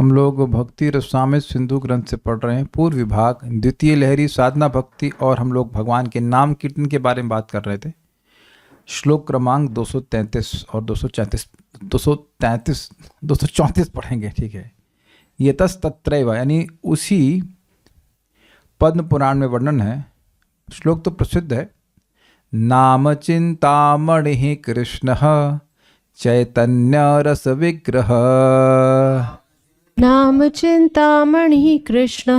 हम लोग भक्ति रसामृत सिंधु ग्रंथ से पढ़ रहे हैं, पूर्व विभाग द्वितीय लहरी साधना भक्ति, और हम लोग भगवान के नाम कीर्तन के बारे में बात कर रहे थे। श्लोक क्रमांक 233 और 234 पढ़ेंगे, ठीक है। यतस्तत्रैव यानी उसी पद्म पुराण में वर्णन है। श्लोक तो प्रसिद्ध है। नाम चिंतामणि कृष्ण चैतन्य रस विग्रह, नाम चिंतामणि कृष्ण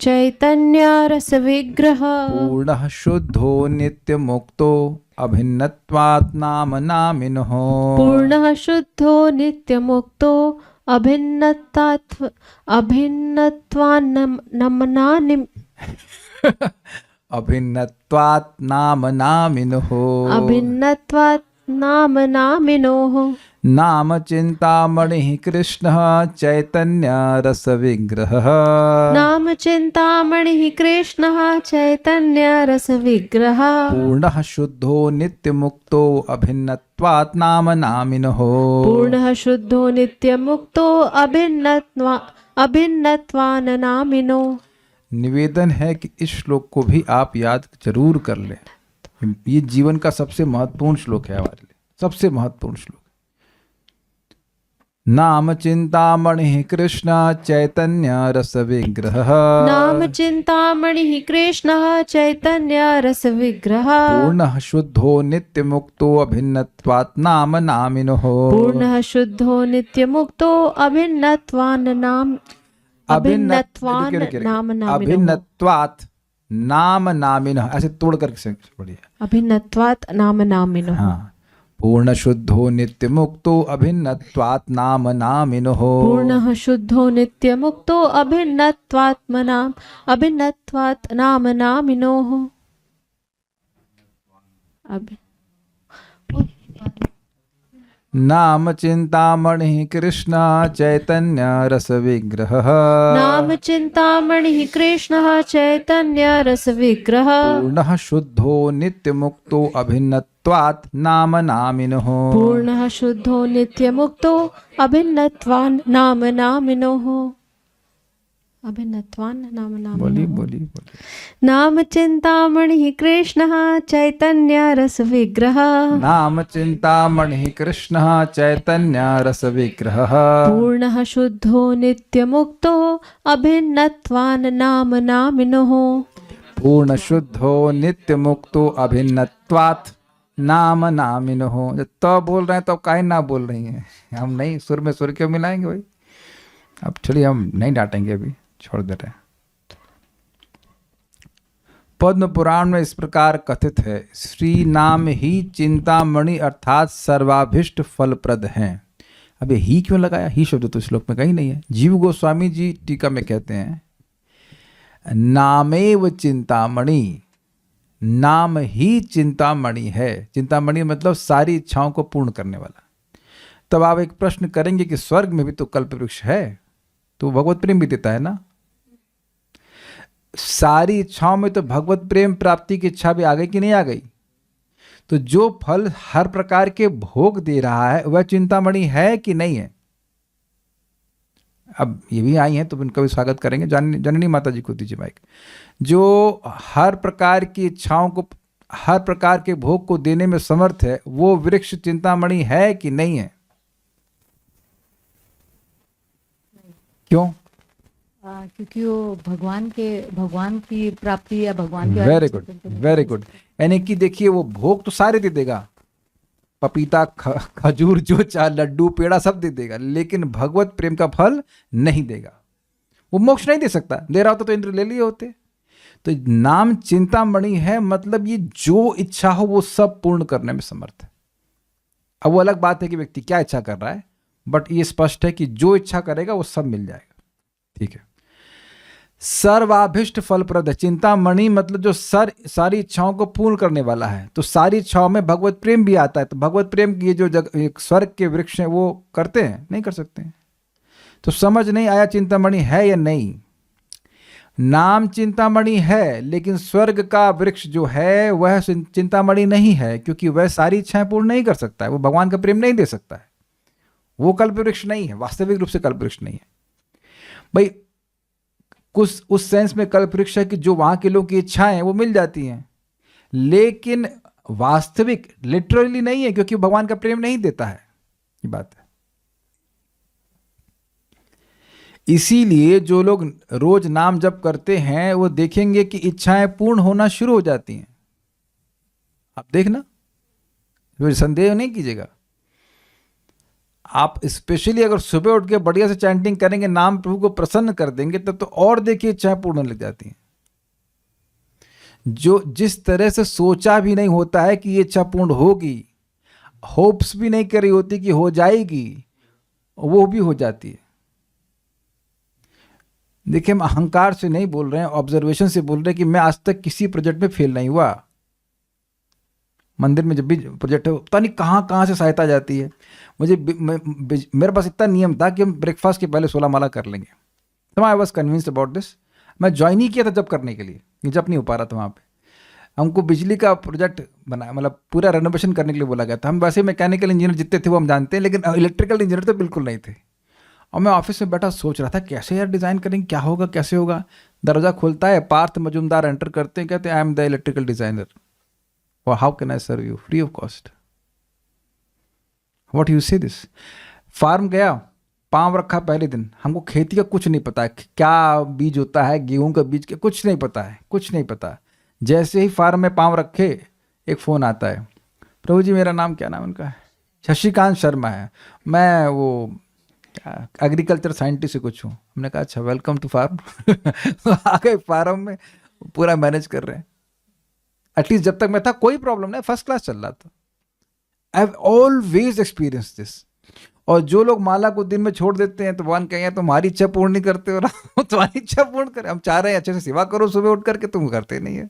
चैतन्य रस विग्रह, पूर्णः शुद्धो नित्य मुक्तो अभिन्नत्वात् नाम नामिनः, पूर्णः शुद्धो नित्य मुक्तो अभिन्नत्वात् नाम नामिनः, अभिन्नत्वात् नाम नामिनोः। नाम चिंतामणि कृष्ण चैतन्य रस विग्रह, नाम चिंतामणि कृष्ण चैतन्य रस विग्रह, पूर्णः शुद्धो नित्य मुक्तो अभिन्नत्वात् नाम नामिनः, पूर्णः शुद्धो नित्य मुक्तो अभिन्नत्वान् नामिनो। निवेदन है कि इस श्लोक को भी आप याद जरूर कर लें। ये जीवन का सबसे महत्वपूर्ण श्लोक है हमारे लिए, सबसे महत्वपूर्ण श्लोक। नाम चिंतामणि कृष्ण चैतन्य रस विग्रह, नाम चिंतामणि कृष्ण चैतन्य रस विग्रह, पूर्णः शुद्धो नित्य मुक्तो अभिन्नत्वात् नाम नामिनः, पूर्णः शुद्धो नित्य मुक्तो अभिन्नत्वान् नाम नाम नामिनः, ऐसे तोड़ करके पढ़िए। अभिन्नत्वात् नाम नामिनः। हाँ, पूर्ण शुद्धो नित्य मुक्तो अभिन्नत्वात् नाम नामिनः, पूर्णः शुद्धो नित्य मुक्तो अभिन्नत्वात् नाम नामिनोः। नाम चिंतामणि कृष्ण चैतन्य रस विग्रह, नाम चिंतामणि कृष्ण चैतन्य रस विग्रह, पूर्णः शुद्धो नित्य मुक्तो अभिन्नत्वात् नाम नामिनः, पूर्णः शुद्धो नित्य मुक्तो अभिन्नत्वान् नाम नामिनोः। अभिन्नत्वान् नाम नामिनोः। बोली। नाम चिंतामणि कृष्ण चैतन्य रस विग्रह, नाम चिंतामणि कृष्ण चैतन्य रस विग्रह, पूर्णः शुद्धो नित्य मुक्तो अभिन्नत्वान् नाम नामिनोः, पूर्ण शुद्धो नित्य मुक्तो अभिन्नत्वात् नाम नामिनः। जब तो बोल रहे हैं तो काहे ना बोल रही हैं? हम नहीं सुर में सुर क्यों मिलाएंगे भाई? अब चलिए हम नहीं डांटेंगे, अभी छोड़ दे रहे हैं। पद्म पुराण में इस प्रकार कथित है, श्री नाम ही चिंतामणि अर्थात सर्वाभिष्ट फलप्रद हैं। अब ये ही क्यों लगाया? ही शब्द तो श्लोक में कहीं नहीं है। जीव गोस्वामी जी टीका में कहते हैं, नामेव चिंतामणि, नाम ही चिंतामणि है। चिंतामणि मतलब सारी इच्छाओं को पूर्ण करने वाला। तब आप एक प्रश्न करेंगे कि स्वर्ग में भी तो कल्प वृक्ष है, तो भगवत प्रेम भी देता है ना। सारी इच्छाओं में तो भगवत प्रेम प्राप्ति की इच्छा भी आ गई कि नहीं आ गई? तो जो फल हर प्रकार के भोग दे रहा है वह चिंतामणि है कि नहीं है? अब ये भी आई हैं तो उनका भी स्वागत करेंगे। जननी माता जी को दीजिए माइक। जो हर प्रकार की इच्छाओं को, हर प्रकार के भोग को देने में समर्थ है, वो वृक्ष चिंतामणि है कि नहीं है? क्यों? क्योंकि वो भगवान की प्राप्ति या भगवान के। Very good. यानी कि देखिए, वो भोग तो सारे दे देगा, पपीता, खजूर, जो चाहे, लड्डू, पेड़ा सब दे देगा, लेकिन भगवत प्रेम का फल नहीं देगा। वो मोक्ष नहीं दे सकता। दे रहा होता तो इंद्र ले लिए होते। तो नाम चिंतामणि है, मतलब ये जो इच्छा हो वो सब पूर्ण करने में समर्थ है। अब वो अलग बात है कि व्यक्ति क्या इच्छा कर रहा है, बट ये स्पष्ट है कि जो इच्छा करेगा वो सब मिल जाएगा। ठीक है। सर्वाभिष्ट फलप्रद है। चिंतामणि मतलब जो सारी इच्छाओं को पूर्ण करने वाला है। तो सारी इच्छाओं में भगवत प्रेम भी आता है। तो भगवत प्रेम की ये जो स्वर्ग के वृक्ष हैं वो करते हैं? नहीं कर सकते हैं। तो समझ नहीं आया चिंतामणि है या नहीं? नाम चिंतामणि है, लेकिन स्वर्ग का वृक्ष जो है वह चिंतामणि नहीं है, क्योंकि वह सारी इच्छाएं पूर्ण नहीं कर सकता है। वो भगवान का प्रेम नहीं दे सकता है। वो कल्प वृक्ष नहीं है, वास्तविक रूप से कल्प वृक्ष नहीं है। भाई कुछ उस सेंस में कल्प वृक्ष है कि जो वहां के लोगों की इच्छाएं हैं वो मिल जाती हैं, लेकिन वास्तविक लिटरली नहीं है, क्योंकि भगवान का प्रेम नहीं देता है, ये बात है। इसीलिए जो लोग रोज नाम जप करते हैं वो देखेंगे कि इच्छाएं पूर्ण होना शुरू हो जाती हैं। आप देखना, संदेह नहीं कीजिएगा। आप स्पेशली अगर सुबह उठ के बढ़िया से चैंटिंग करेंगे, नाम प्रभु को प्रसन्न कर देंगे, तब तो और देखिए इच्छाएं पूर्ण होने लग जाती हैं। जो जिस तरह से सोचा भी नहीं होता है कि ये इच्छा पूर्ण होगी, होप्स भी नहीं करी होती कि हो जाएगी, वो भी हो जाती है। देखिए, हम अहंकार से नहीं बोल रहे हैं, ऑब्जर्वेशन से बोल रहे हैं कि मैं आज तक किसी प्रोजेक्ट में फेल नहीं हुआ। मंदिर में जब भी प्रोजेक्ट हो, पता नहीं कहाँ कहाँ से सहायता जाती है। मेरे पास इतना नियम था कि हम ब्रेकफास्ट के पहले 16 माला कर लेंगे। तो I was convinced about this. मैं ज्वाइन ही किया था जब करने के लिए, जब नहीं हो पा रहा था वहाँ पे। हमको बिजली का प्रोजेक्ट बना, मतलब पूरा रेनोवेशन करने के लिए बोला गया था। हम वैसे मैकेनिकल इंजीनियर जितने थे वो हम जानते हैं, लेकिन इलेक्ट्रिकल इंजीनियर तो बिल्कुल नहीं थे। और मैं ऑफिस में बैठा सोच रहा था कैसे यार डिज़ाइन करेंगे, क्या होगा कैसे होगा। दरवाज़ा खुलता है, पार्थ मजुमदार एंटर करते हैं, कहते हैं I am the electrical designer, और how can I serve you free of cost, what you say this. फार्म गया, पाँव रखा पहले दिन। हमको खेती का कुछ नहीं पता है, क्या बीज होता है, गेहूं का बीज क्या, कुछ नहीं पता है, कुछ नहीं पता। जैसे ही फार्म में पाँव रखे, एक फ़ोन आता है, प्रभु जी मेरा नाम, क्या नाम उनका है, शशिकांत शर्मा है, मैं वो एग्रीकल्चर साइंटिस्ट से कुछ हूँ। हमने कहा अच्छा, वेलकम टू फार्म। आ गए फार्म में, पूरा मैनेज कर रहे हैं। एटलीस्ट जब तक मैं था कोई प्रॉब्लम नहीं, फर्स्ट क्लास चल रहा था। I have always experience this. और जो लोग माला को दिन में छोड़ देते हैं तो भगवान कहेंगे तुम्हारी इच्छा पूर्ण नहीं करते हो ना, तुम्हारी इच्छा पूर्ण करें। हम चाह रहे हैं अच्छे से सेवा करो सुबह उठ करके, तुम करते नहीं है।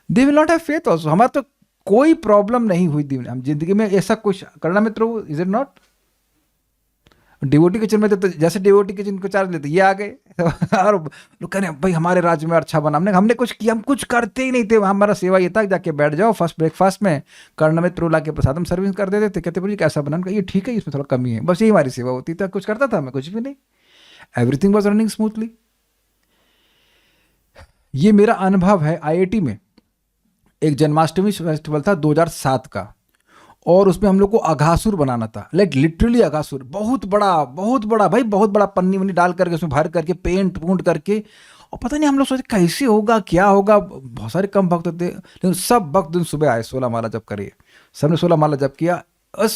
They will not have faith also. हमारा तो कोई प्रॉब्लम नहीं हुई हम जिंदगी में ऐसा कुछ करना मित्रों, is it not. Devotee kitchen में तो जैसे डिवोटी किचन को चार्ज लेते, ये आ गए और लोग कह रहे हैं भाई हमारे राज्य में अच्छा बना। हमने कुछ किया, हम कुछ करते ही नहीं थे। हमारा सेवा ये था जाके बैठ जाओ, फर्स्ट ब्रेकफास्ट में कर्णमित प्रोला के प्रसाद हम सर्विस कर देते थे। कहते बोलिए कैसा बना, ये ठीक है, इसमें थोड़ा कमी है, बस यही हमारी सेवा होती थी। कुछ करता था मैं, कुछ भी नहीं। Everything was running smoothly. ये मेरा अनुभव है। IIT में एक जन्माष्टमी फेस्टिवल था 2007 का, और उसमें हम लोग को अघासुर बनाना था, लाइक लिटरली अघासुर, बहुत बड़ा भाई, बहुत बड़ा पन्नी वन्नी डाल करके उसमें भर करके पेंट पूंट करके। और पता नहीं हम लोग सोचे कैसे होगा, क्या होगा। बहुत सारे कम भक्त थे, लेकिन सब भक्त दिन सुबह आए, 16 माला जप करिए। सबने 16 माला जप किया। I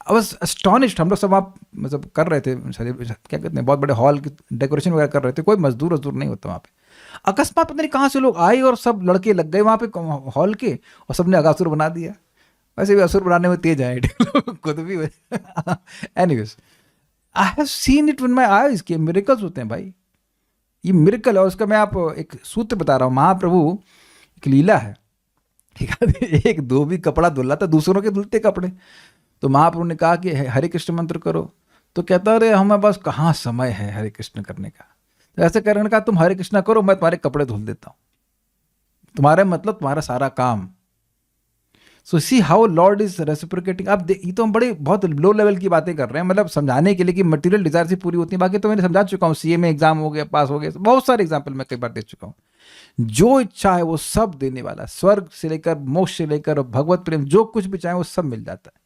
was astonished. हम लोग सब वहाँ मतलब कर रहे थे, क्या कहते हैं, बहुत बड़े हॉल की डेकोरेशन वगैरह कर रहे थे। कोई मजदूर नहीं होता वहाँ पे। अकस्मात पता नहीं कहाँ से लोग आए और सब लड़के लग गए वहाँ पे हॉल के, और सबने अघासुर बना दिया। वैसे भी असुर बनाने में तेज है खुद भी। Anyways, I have seen it with my eyes कि मिरेकल्स होते हैं भाई, ये मिरेकल है। और उसका मैं आप एक सूत्र बता रहा हूँ। महाप्रभु एक लीला है, एक धोबी कपड़ा धुला था, दूसरों के धुलते कपड़े। तो महाप्रभु ने कहा कि हरे कृष्ण मंत्र करो। तो कहता अरे हमें बस कहाँ समय है हरे कृष्ण करने का। तो ऐसे करने का, तुम हरे कृष्ण करो, मैं तुम्हारे कपड़े धुल देता हूँ, तुम्हारे मतलब तुम्हारा सारा काम। So see how Lord is reciprocating. अब ये तो हम बड़े बहुत लो लेवल की बातें कर रहे हैं, मतलब समझाने के लिए कि मटेरियल डिजायर से पूरी होती है। बाकी तो मैंने समझा चुका हूँ, CA में एग्जाम हो गया, पास हो गया, बहुत सारे एग्जाम्पल मैं कई बार दे चुका हूँ। जो इच्छा है वो सब देने वाला, स्वर्ग से लेकर मोक्ष से लेकर भगवत प्रेम, जो कुछ भी चाहे वो सब मिल जाता है।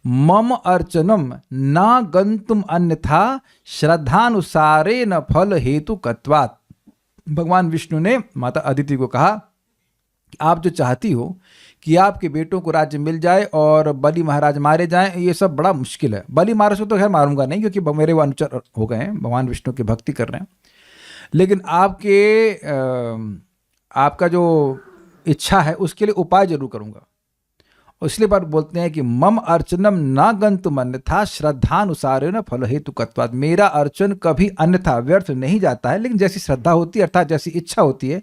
मम अर्चनम ना गंतुम अन्यथा श्रद्धानुसारे न फल हेतु कत्वात्। भगवान विष्णु ने माता अदिति को कहा कि आप जो चाहती हो कि आपके बेटों को राज्य मिल जाए और बलि महाराज मारे जाएं, ये सब बड़ा मुश्किल है। बलि महाराज को तो खैर मारूंगा नहीं, क्योंकि मेरे वो अनुचर हो गए हैं, भगवान विष्णु की भक्ति कर रहे हैं। लेकिन आपका जो इच्छा है उसके लिए उपाय जरूर करूंगा। इसलिए बात बोलते हैं कि मम अर्चनम ना गंतुम अन्यथा श्रद्धानुसार न फल हेतु कत्वात्। मेरा अर्चन कभी अन्यथा व्यर्थ नहीं जाता है, लेकिन जैसी श्रद्धा होती है, अर्थात जैसी इच्छा होती है,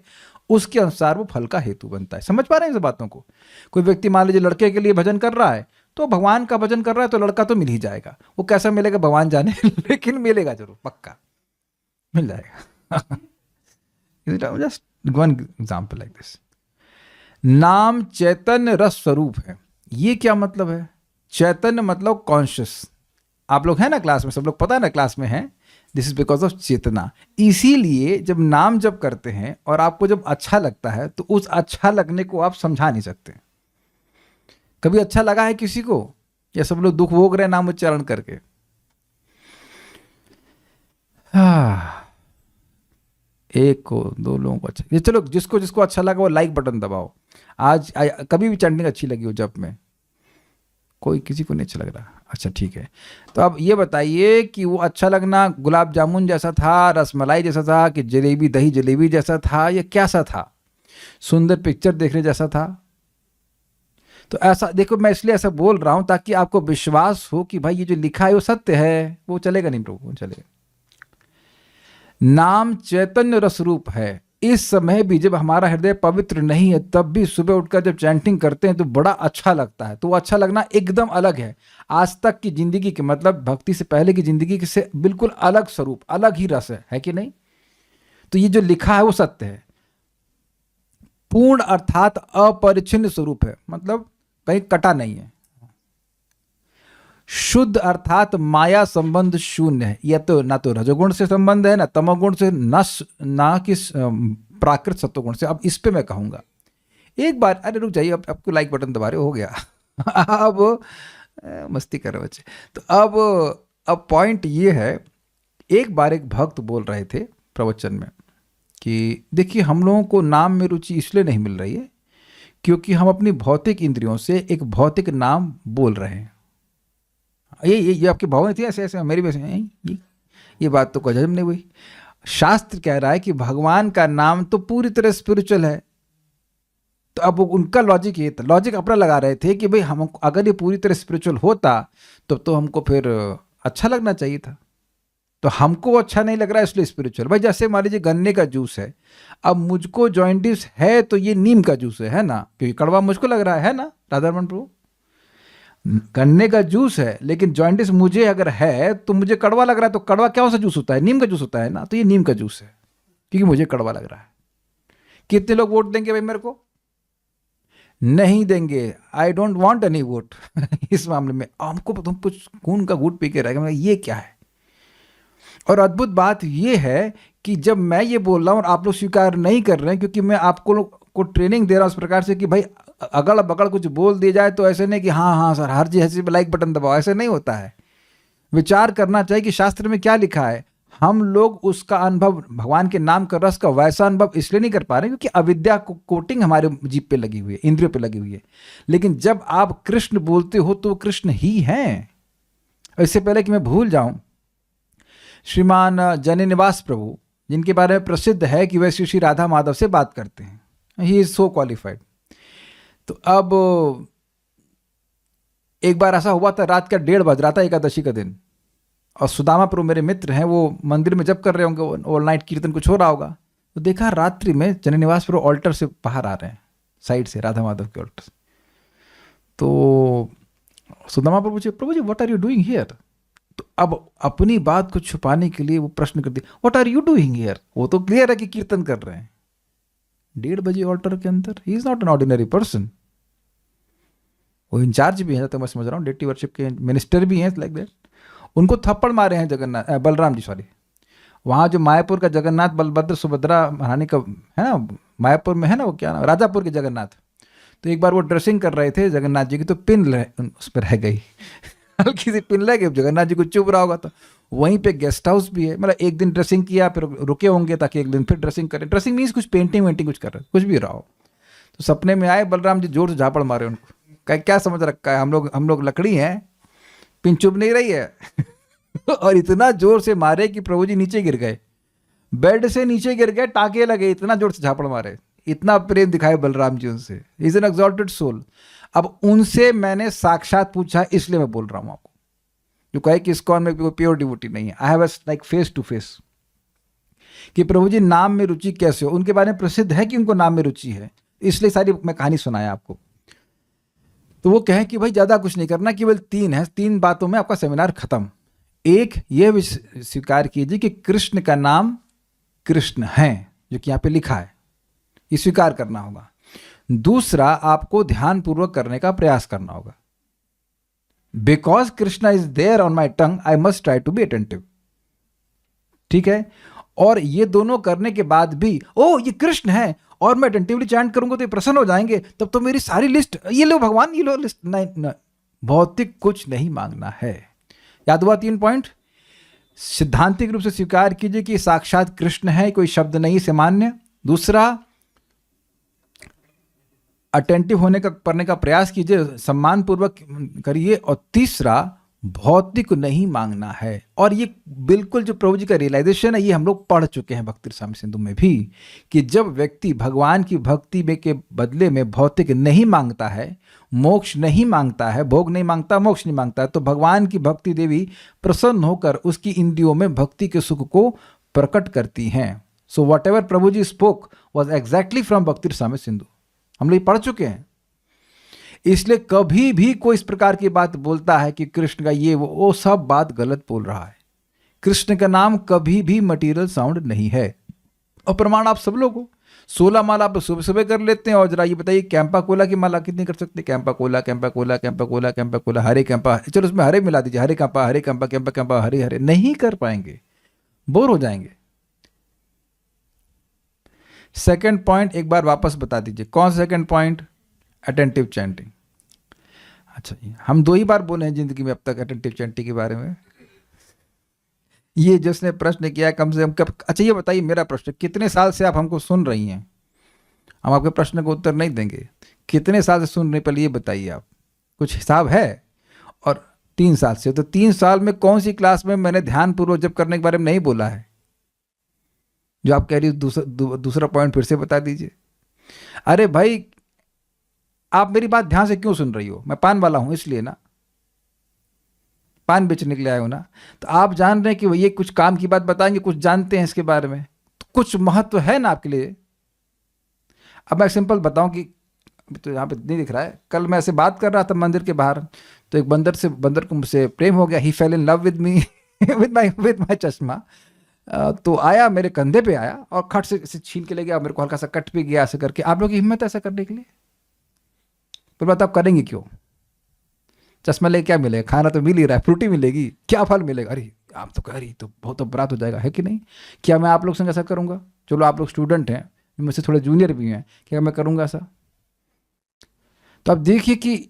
उसके अनुसार वो फल का हेतु बनता है। समझ पा रहे हैं इस बातों को। कोई व्यक्ति मान लीजिए लड़के के लिए भजन कर रहा है, तो भगवान का भजन कर रहा है, तो लड़का तो मिल ही जाएगा। वो कैसा मिलेगा भगवान जाने, लेकिन मिलेगा जरूर, पक्का मिल जाएगा। Just one example like this. नाम चैतन्य रस स्वरूप है। ये क्या मतलब है? चैतन्य मतलब कॉन्शियस। आप लोग हैं ना क्लास में, सब लोग पता है ना क्लास में हैं, दिस इज बिकॉज ऑफ चेतना। इसीलिए जब नाम जप करते हैं और आपको जब अच्छा लगता है तो उस अच्छा लगने को आप समझा नहीं सकते। कभी अच्छा लगा है किसी को, या सब लोग दुख भोग रहे हैं नाम उच्चारण करके? एक को दो लोगों को अच्छा, ये चलो जिसको जिसको अच्छा लगा वो लाइक बटन दबाओ। आज कभी भी चैंटिंग अच्छी लगी हो जब में? कोई किसी को नहीं अच्छा लग रहा? अच्छा ठीक है। तो अब ये बताइए कि वो अच्छा लगना गुलाब जामुन जैसा था, रसमलाई जैसा था, कि जलेबी दही जलेबी जैसा था, या कैसा था? सुंदर पिक्चर देखने जैसा था? तो ऐसा देखो, मैं इसलिए ऐसा बोल रहा हूं ताकि आपको विश्वास हो कि भाई ये जो लिखा है वो सत्य है। वो चलेगा नहीं प्रभु, वो चलेगा। नाम चैतन्य रस रूप है। इस समय भी जब हमारा हृदय पवित्र नहीं है तब भी सुबह उठकर जब चैंटिंग करते हैं तो बड़ा अच्छा लगता है। तो वो अच्छा लगना एकदम अलग है। आज तक की जिंदगी के, मतलब भक्ति से पहले की जिंदगी से बिल्कुल अलग स्वरूप, अलग ही रस है कि नहीं? तो ये जो लिखा है वो सत्य है। पूर्ण अर्थात अपरिच्छिन्न स्वरूप है, मतलब कहीं कटा नहीं है। शुद्ध अर्थात माया संबंध शून्य है। यह तो ना तो रजोगुण से संबंध है, ना तमोगुण से, ना कि प्राकृत सत्वगुण से। अब इस पे मैं कहूंगा एक बार, अरे रुक जाइए, अब आपको लाइक बटन दबा रहे हो गया। अब मस्ती कर रहे बच्चे। तो अब पॉइंट ये है, एक बार एक भक्त बोल रहे थे प्रवचन में कि देखिए हम लोगों को नाम में रुचि इसलिए नहीं मिल रही है क्योंकि हम अपनी भौतिक इंद्रियों से एक भौतिक नाम बोल रहे हैं। ये आपकी भावना थी ऐसे ऐसे, मेरी वैसे ये बात तो कोई हजम नहीं हुई। शास्त्र कह रहा है कि भगवान का नाम तो पूरी तरह स्पिरिचुअल है। तो अब उनका लॉजिक ये था, लॉजिक अपना लगा रहे थे कि भाई हम अगर ये पूरी तरह स्पिरिचुअल होता तो हमको फिर अच्छा लगना चाहिए था। तो हमको अच्छा नहीं लग रहा है इसलिए स्पिरिचुअल। भाई जैसे मान लीजिए गन्ने का जूस है, अब मुझको जॉइंटिस है तो ये नीम का जूस है ना, क्योंकि कड़वा मुझको लग रहा है ना राधारमण प्रभु। गन्ने का जूस है लेकिन जॉइंटिस मुझे अगर है तो मुझे कड़वा लग रहा है, तो कड़वा क्या सा जूस होता है? नीम का जूस होता है ना। तो ये नीम का जूस है क्योंकि मुझे कड़वा लग रहा है। कितने लोग वोट देंगे भाई मेरे को? नहीं देंगे। I don't want any vote इस मामले में। हमको तुम कुछ खून का घूंट पी के रहेगा, ये क्या है? और अद्भुत बात यह है कि जब मैं ये बोल रहा हूं और आप लोग स्वीकार नहीं कर रहे हैं, क्योंकि मैं आपको को ट्रेनिंग दे रहा हूं उस प्रकार से कि भाई अगल बगल कुछ बोल दिया जाए तो ऐसे नहीं कि हाँ हाँ सर हर चीज पे लाइक बटन दबाओ, ऐसे नहीं होता है। विचार करना चाहिए कि शास्त्र में क्या लिखा है। हम लोग उसका अनुभव, भगवान के नाम का रस का वैसा अनुभव इसलिए नहीं कर पा रहे क्योंकि अविद्या को कोटिंग हमारे जीभ पे लगी हुई है, इंद्रियों पे लगी हुई है। लेकिन जब आप कृष्ण बोलते हो तो कृष्ण ही हैं। इससे पहले कि मैं भूल जाऊं, श्रीमान जननिवास प्रभु, जिनके बारे में प्रसिद्ध है कि वह श्री राधा माधव से बात करते हैं, ही इज सो क्वालिफाइड। तो अब एक बार ऐसा हुआ था, रात का 1:30 बज रहा था, एकादशी का दिन, और सुदामा प्रभु मेरे मित्र हैं, वो मंदिर में जप कर रहे होंगे, ऑल नाइट कीर्तन कुछ हो रहा होगा। तो देखा रात्रि में जननिवास प्रभु ऑल्टर से बाहर आ रहे हैं, साइड से राधा माधव के ऑल्टर से। तो सुदामा प्रभु जी, प्रभु ji what are you doing here? तो अब अपनी बात को छुपाने के लिए वो प्रश्न कर दिया, what are you doing here? वो तो क्लियर है कि कीर्तन कर रहे हैं 1:30 बजे ऑल्टर के अंदर। He is not an ordinary person. वो इंचार्ज भी हैं, तो मैं समझ रहा हूँ डेटी वर्शिप के मिनिस्टर भी हैं, लाइक दैट। उनको थप्पड़ मारे हैं जगन्नाथ, बलराम जी, सॉरी, वहाँ जो मायापुर का जगन्नाथ बलभद्र सुभद्रा महारानी का है ना, मायापुर में है ना, वो क्या नाम, राजापुर के जगन्नाथ। तो एक बार वो ड्रेसिंग कर रहे थे जगन्नाथ जी की, तो पिन उस पर रह गई, हल्की सी पिन लग गई। जगन्नाथ जी को चुभ रहा होगा। तो वहीं पे गेस्ट हाउस भी है, मतलब एक दिन ड्रेसिंग किया, फिर रुके होंगे ताकि एक दिन फिर ड्रेसिंग करें। ड्रेसिंग मीन्स कुछ पेंटिंग वेंटिंग कुछ कर रहे, कुछ भी रहा हो। तो सपने में आए बलराम जी, जोर से झापड़ मारे उनको, क्या समझ रखा है, हम लोग लकड़ी हैं, पिन चुभ नहीं रही है। और इतना जोर से मारे कि प्रभु जी नीचे गिर गए, बेड से नीचे गिर गए, टाँके लगे, इतना जोर से झापड़ मारे, इतना प्रेम दिखाए बलराम जी उनसे। Is an exalted soul. अब उनसे मैंने साक्षात पूछा, इसलिए मैं बोल रहा हूं आपको, जो कहे कि इस्कॉन में कोई प्योर डिवोटी नहीं है। I have like face to face कि प्रभु जी नाम में रुचि कैसे हो। उनके बारे में प्रसिद्ध है कि उनको नाम में रुचि है, इसलिए सारी मैं कहानी सुनाया आपको। तो वो कहें कि भाई ज़्यादा कुछ नहीं करना, केवल 3 है, 3 बातों में आपका सेमिनार खत्म। एक, यह स्वीकार कीजिए कि कृष्ण का नाम कृष्ण है, जो कि यहाँ पे लिखा है, ये स्वीकार करना होगा। दूसरा, आपको ध्यानपूर्वक करने का प्रयास करना होगा। Because Krishna is there on my tongue, I must try to be attentive. ठीक है। और ये दोनों करने के बाद भी ओ ये कृष्ण है और मैं अटेंटिवली चैंट करूंगा तो ये प्रसन्न हो जाएंगे, तब तो मेरी सारी लिस्ट ये लो भगवान, ये लो लिस्ट। नहीं, भौतिक कुछ नहीं मांगना है। याद हुआ 3 पॉइंट। सिद्धांतिक रूप से स्वीकार कीजिए कि साक्षात कृष्ण है, कोई शब्द नहीं से मान्य। दूसरा, अटेंटिव होने का करने का प्रयास कीजिए, सम्मान पूर्वक करिए। और तीसरा, भौतिक नहीं मांगना है। और ये बिल्कुल जो प्रभु जी का रियलाइजेशन है, ये हम लोग पढ़ चुके हैं भक्ति रसामृत सिंधु में भी, कि जब व्यक्ति भगवान की भक्ति में के बदले में भौतिक नहीं मांगता है, मोक्ष नहीं मांगता है, भोग नहीं मांगता, मोक्ष नहीं मांगता है, तो भगवान की भक्ति देवी प्रसन्न होकर उसकी इंद्रियों में भक्ति के सुख को प्रकट करती हैं। सो वट एवर प्रभु जी spoke was exactly from Bhakti Rasamrita Sindhu. हम लोग पढ़ चुके हैं। इसलिए कभी भी कोई इस प्रकार की बात बोलता है कि कृष्ण का ये वो सब बात गलत बोल रहा है। कृष्ण का नाम कभी भी मटेरियल साउंड नहीं है। और प्रमाण आप सब लोग हो। 16 माला आप सुबह सुबह कर लेते हैं। और जरा ये बताइए, कैंपा कोला की माला कितनी कर सकते हैं? Campa cola, Campa cola, Campa cola, Campa cola, Hare Campa, चलो उसमें हरे मिला दीजिए, हरे कैंपा, हरे कैंपा, कैंपा कैंपा, हरे हरे। नहीं कर पाएंगे, बोर हो जाएंगे। सेकंड पॉइंट एक बार वापस बता दीजिए, कौन सा सेकंड पॉइंट? Attentive chanting. अच्छा, हम 2 ही बार बोले हैं जिंदगी में अब तक अटेंटिव चैंटिंग के बारे में। ये जिसने प्रश्न किया कम से कम कब, अच्छा ये बताइए, मेरा प्रश्न, कितने साल से आप हमको सुन रही हैं? हम आपके प्रश्न को उत्तर नहीं देंगे। कितने साल से सुन रहे, पहले ये बताइए आप, कुछ हिसाब है? और 3 साल से, तो 3 साल में कौन सी क्लास में मैंने ध्यानपूर्वक जब करने के बारे में नहीं बोला है? जो आप कह रही हो दूसरा पॉइंट फिर से बता दीजिए। अरे भाई, आप मेरी बात ध्यान से क्यों सुन रही हो? मैं पान वाला हूं इसलिए ना, पान बेचने के लिए आए हो ना। तो आप जान रहे हैं कि ये कुछ काम की बात बताएंगे, कुछ जानते हैं इसके बारे में, तो कुछ महत्व है ना आपके लिए। अब मैं सिंपल बताऊं कि तो यहाँ पे नहीं दिख रहा है, कल मैं ऐसे बात कर रहा था मंदिर के बाहर, तो एक बंदर को मुझसे प्रेम हो गया। He fell in love with me with my चश्मा। तो आया मेरे कंधे पे आया और खट से छीन के ले गया, मेरे को हल्का सा कट भी गया ऐसे करके। आप लोग की हिम्मत है ऐसा करने के लिए? तो बताओ करेंगे क्यों? चश्मा ले क्या मिलेगा? खाना तो मिल ही रहा है, फ्रूटी मिलेगी, क्या फल मिलेगा? अरे आप तो कह रही, तो बहुत अपराध हो जाएगा, है कि नहीं? क्या मैं आप लोग संग ऐसा करूंगा? चलो आप लोग स्टूडेंट हैं, मुझसे थोड़े जूनियर भी हैं, क्या मैं करूंगा ऐसा? तो अब देखिए कि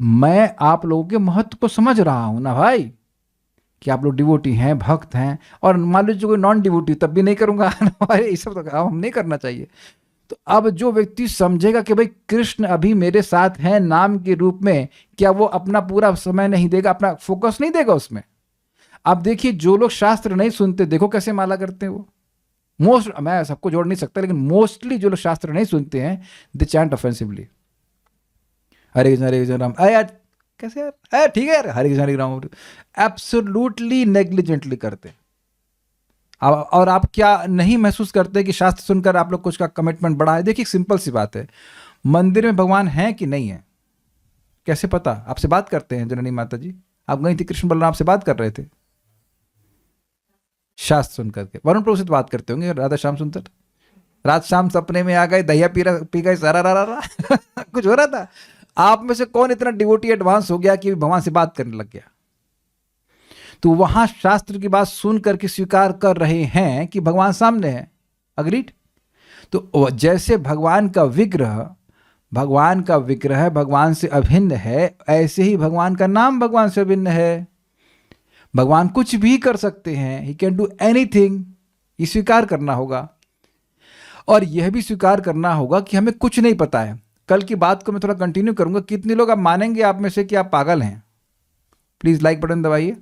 मैं आप लोगों के महत्व को समझ रहा हूं ना भाई, कि आप लोग डिवोटी हैं, भक्त हैं। और मान लीजिए कोई नॉन डिवोटी, तब भी नहीं करूंगा। ये सब तो हम नहीं करना चाहिए। तो अब जो व्यक्ति समझेगा कि भाई कृष्ण अभी मेरे साथ हैं नाम के रूप में, क्या वो अपना पूरा समय नहीं देगा, अपना फोकस नहीं देगा उसमें? अब देखिए, जो लोग शास्त्र नहीं सुनते, देखो कैसे माला करते हैं वो। मैं सबको जोड़ नहीं सकता, लेकिन मोस्टली जो लोग शास्त्र नहीं सुनते हैं, दे चैंट ऑफेंसिवली, हरे कृष्ण राम। अरे यार कैसे यार, अरे ठीक है यार, हरे कृष्ण राम, एब्सोल्युटली नेग्लिजेंटली करते। और आप क्या नहीं महसूस करते कि शास्त्र सुनकर आप लोग कुछ का कमिटमेंट बढ़ा है? देखिए सिंपल सी बात है, मंदिर में भगवान है कि नहीं है कैसे पता? आपसे बात करते हैं जननी माता जी, आप गई थी, कृष्ण बलराम से बात कर रहे थे शास्त्र सुन करके। वरुण प्रभु से तो बात करते होंगे, राधा श्याम सुनकर, रात शाम सपने में आ गए, दहिया पी गए, सारा रा कुछ हो रहा था। आप में से कौन इतना डिवोटी एडवांस हो गया कि भगवान से बात करने लग गया? तो वहां शास्त्र की बात सुन करके स्वीकार कर रहे हैं कि भगवान सामने है। अग्रीड? तो जैसे भगवान का विग्रह भगवान से अभिन्न है, ऐसे ही भगवान का नाम भगवान से अभिन्न है। भगवान कुछ भी कर सकते हैं, ही कैन डू एनीथिंग। ये स्वीकार करना होगा। और यह भी स्वीकार करना होगा कि हमें कुछ नहीं पता है। कल की बात को मैं थोड़ा कंटिन्यू करूंगा। कितने लोग आप मानेंगे आप में से कि आप पागल हैं? प्लीज लाइक बटन दबाइए।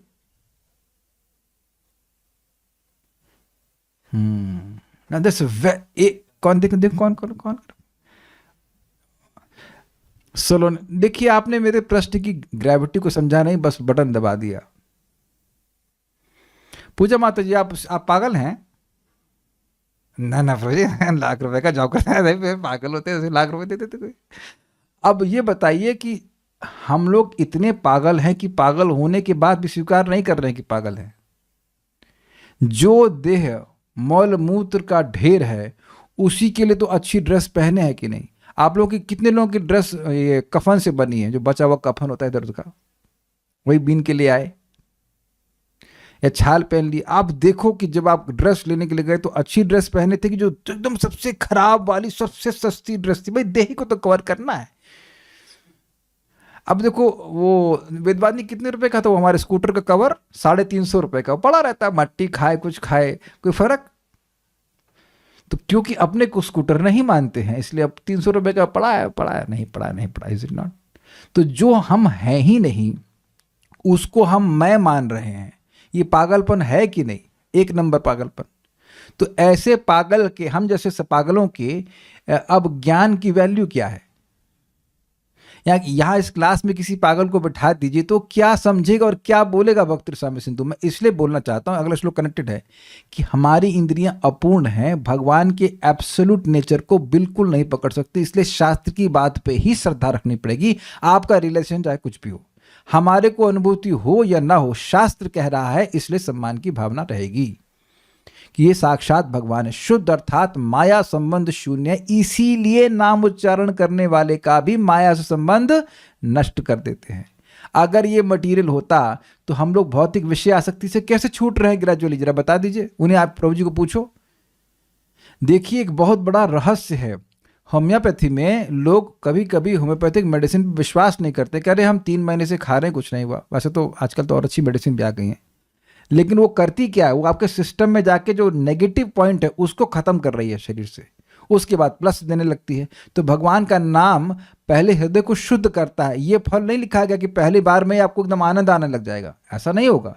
कौन सोलो। देखिए, आपने मेरे प्रश्न की ग्रेविटी को समझा नहीं, बस बटन दबा दिया। पूजा माता जी, आप पागल हैं? ना प्रभु, लाख रुपए का जॉब करता है, पागल होते हैं, लाख रुपए दे देते कोई। अब ये बताइए कि हम लोग इतने पागल हैं कि पागल होने के बाद भी स्वीकार नहीं कर रहे हैं कि पागल हैं। जो देह मौल मूत्र का ढेर है, उसी के लिए तो अच्छी ड्रेस पहने हैं कि नहीं? आप लोग की कितने लोगों की ड्रेस ये कफन से बनी है? जो बचा हुआ कफन होता है दर्द का, वही बीन के लिए आए। या छाल पहन ली। आप देखो कि जब आप ड्रेस लेने के लिए गए तो अच्छी ड्रेस पहने थे कि जो एकदम सबसे खराब वाली सबसे सस्ती ड्रेस थी। भाई देही को तो कवर करना है। अब देखो वो वेदवादी कितने रुपए का था, वो हमारे स्कूटर का कवर 350 रुपए का पड़ा रहता है, मट्टी खाए कुछ खाए कोई फर्क। तो क्योंकि अपने को स्कूटर नहीं मानते हैं इसलिए अब 300 रुपए का पड़ा है नहीं पड़ा इज इट नॉट। तो जो हम हैं ही नहीं उसको हम मैं मान रहे हैं, ये पागलपन है कि नहीं? एक नंबर पागलपन। तो ऐसे पागल के, हम जैसे पागलों के अब ज्ञान की वैल्यू क्या है? यहाँ इस क्लास में किसी पागल को बैठा दीजिए तो क्या समझेगा और क्या बोलेगा भक्त स्वामी सिंधु। मैं इसलिए बोलना चाहता हूँ, अगला श्लोक कनेक्टेड है, कि हमारी इंद्रियां अपूर्ण हैं, भगवान के एब्सोल्यूट नेचर को बिल्कुल नहीं पकड़ सकती, इसलिए शास्त्र की बात पे ही श्रद्धा रखनी पड़ेगी। आपका रिलेशन चाहे कुछ भी हो, हमारे को अनुभूति हो या ना हो, शास्त्र कह रहा है इसलिए सम्मान की भावना रहेगी कि ये साक्षात भगवान है। शुद्ध अर्थात माया संबंध शून्य, इसीलिए नाम उच्चारण करने वाले का भी माया से संबंध नष्ट कर देते हैं। अगर ये मटेरियल होता तो हम लोग भौतिक विषय आसक्ति से कैसे छूट रहे हैं ग्रेजुअली, जरा बता दीजिए। उन्हें आप प्रभु जी को पूछो। देखिए एक बहुत बड़ा रहस्य है, होम्योपैथी में लोग कभी कभी होम्योपैथिक मेडिसिन पर विश्वास नहीं करते, कह रहे हम 3 महीने से खा रहे हैं कुछ नहीं हुआ। वैसे तो आजकल तो और अच्छी मेडिसिन भी आ गई हैं, लेकिन वो करती क्या है, वो आपके सिस्टम में जाके जो नेगेटिव पॉइंट है उसको खत्म कर रही है शरीर से, उसके बाद प्लस देने लगती है। तो भगवान का नाम पहले हृदय को शुद्ध करता है। ये फल नहीं लिखा गया कि पहली बार में आपको एकदम आनंद आने लग जाएगा, ऐसा नहीं होगा।